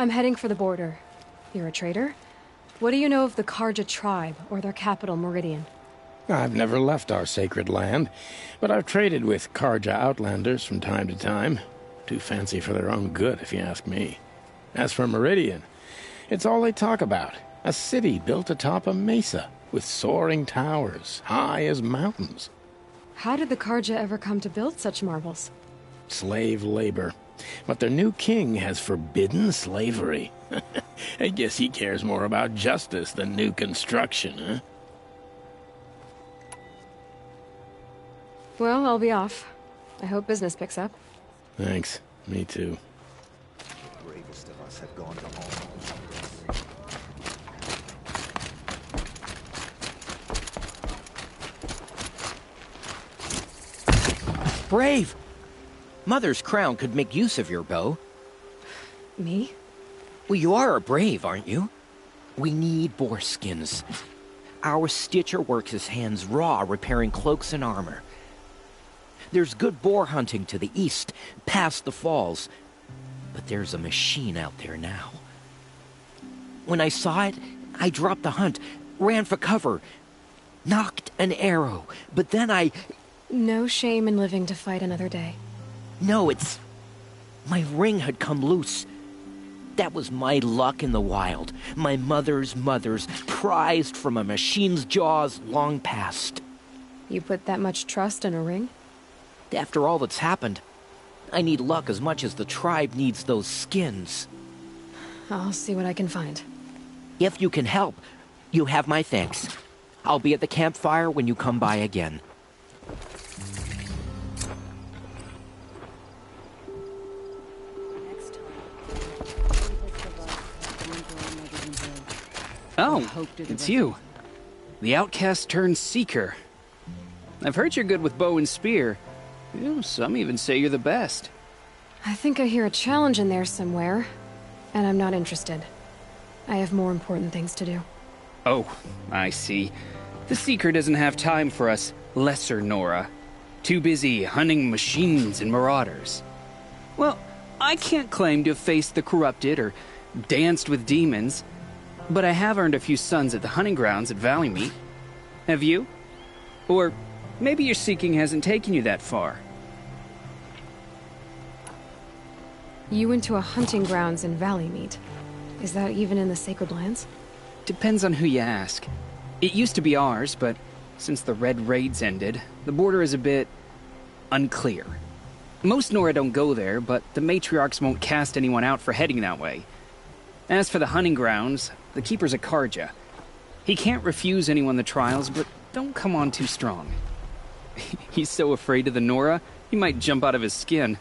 I'm heading for the border. You're a trader? What do you know of the Karja tribe, or their capital, Meridian? I've never left our sacred land, but I've traded with Karja outlanders from time to time. Too fancy for their own good, if you ask me. As for Meridian, it's all they talk about. A city built atop a mesa, with soaring towers, high as mountains. How did the Karja ever come to build such marvels? Slave labor. But their new king has forbidden slavery. I guess he cares more about justice than new construction, huh? Well, I'll be off. I hope business picks up. Thanks. Me too. The bravest of us have gone to home. Brave! Mother's crown could make use of your bow. Me? Well, you are a brave, aren't you? We need boar skins. Our stitcher works his hands raw repairing cloaks and armor. There's good boar hunting to the east, past the falls. But there's a machine out there now. When I saw it, I dropped the hunt, ran for cover, knocked an arrow, but then I... No shame in living to fight another day. No, it's... My ring had come loose. That was my luck in the wild. My mother's prized from a machine's jaws long past. You put that much trust in a ring? After all that's happened, I need luck as much as the tribe needs those skins. I'll see what I can find. If you can help, you have my thanks. I'll be at the campfire when you come by again. Oh, it's you. The outcast turned seeker. I've heard you're good with bow and spear. Some even say you're the best. I think I hear a challenge in there somewhere, and I'm not interested. I have more important things to do. Oh, I see. The Seeker doesn't have time for us lesser Nora. Too busy hunting machines and marauders. Well, I can't claim to have faced the corrupted or danced with demons, but I have earned a few sons at the hunting grounds at Valleymeet. Have you? Or maybe your seeking hasn't taken you that far. You went to a hunting grounds in Valleymeet. Is that even in the Sacred Lands? Depends on who you ask. It used to be ours, but since the Red Raids ended, the border is a bit unclear. Most Nora don't go there, but the matriarchs won't cast anyone out for heading that way. As for the hunting grounds, the keeper's a Karja. He can't refuse anyone the trials, but don't come on too strong. He's so afraid of the Nora, he might jump out of his skin.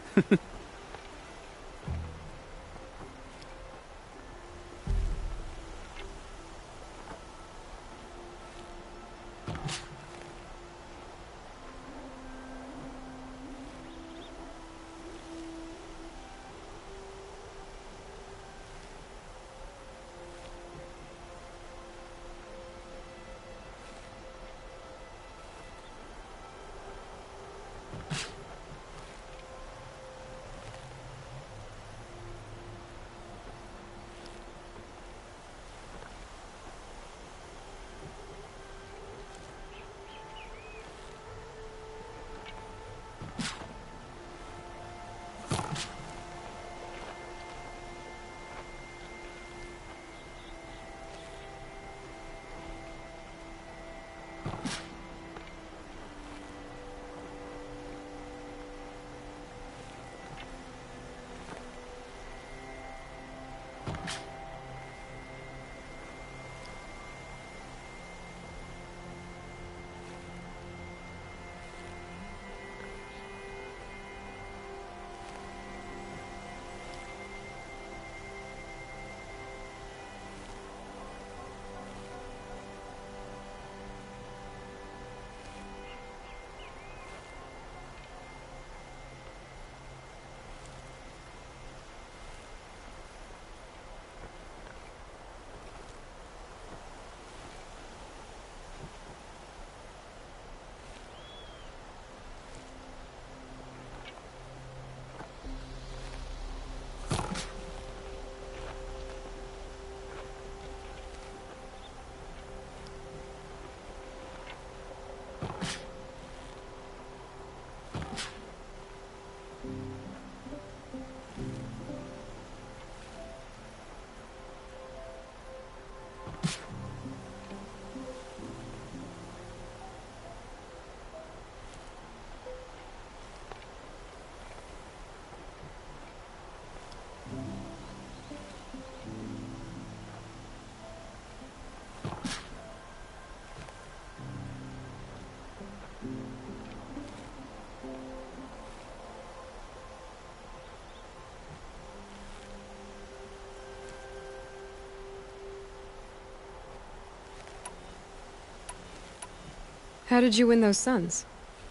How did you win those suns?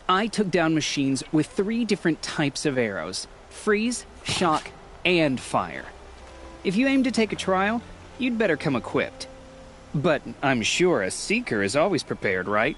I took down machines with 3 different types of arrows: freeze, shock, and fire. If you aim to take a trial, you'd better come equipped. But I'm sure a seeker is always prepared, right?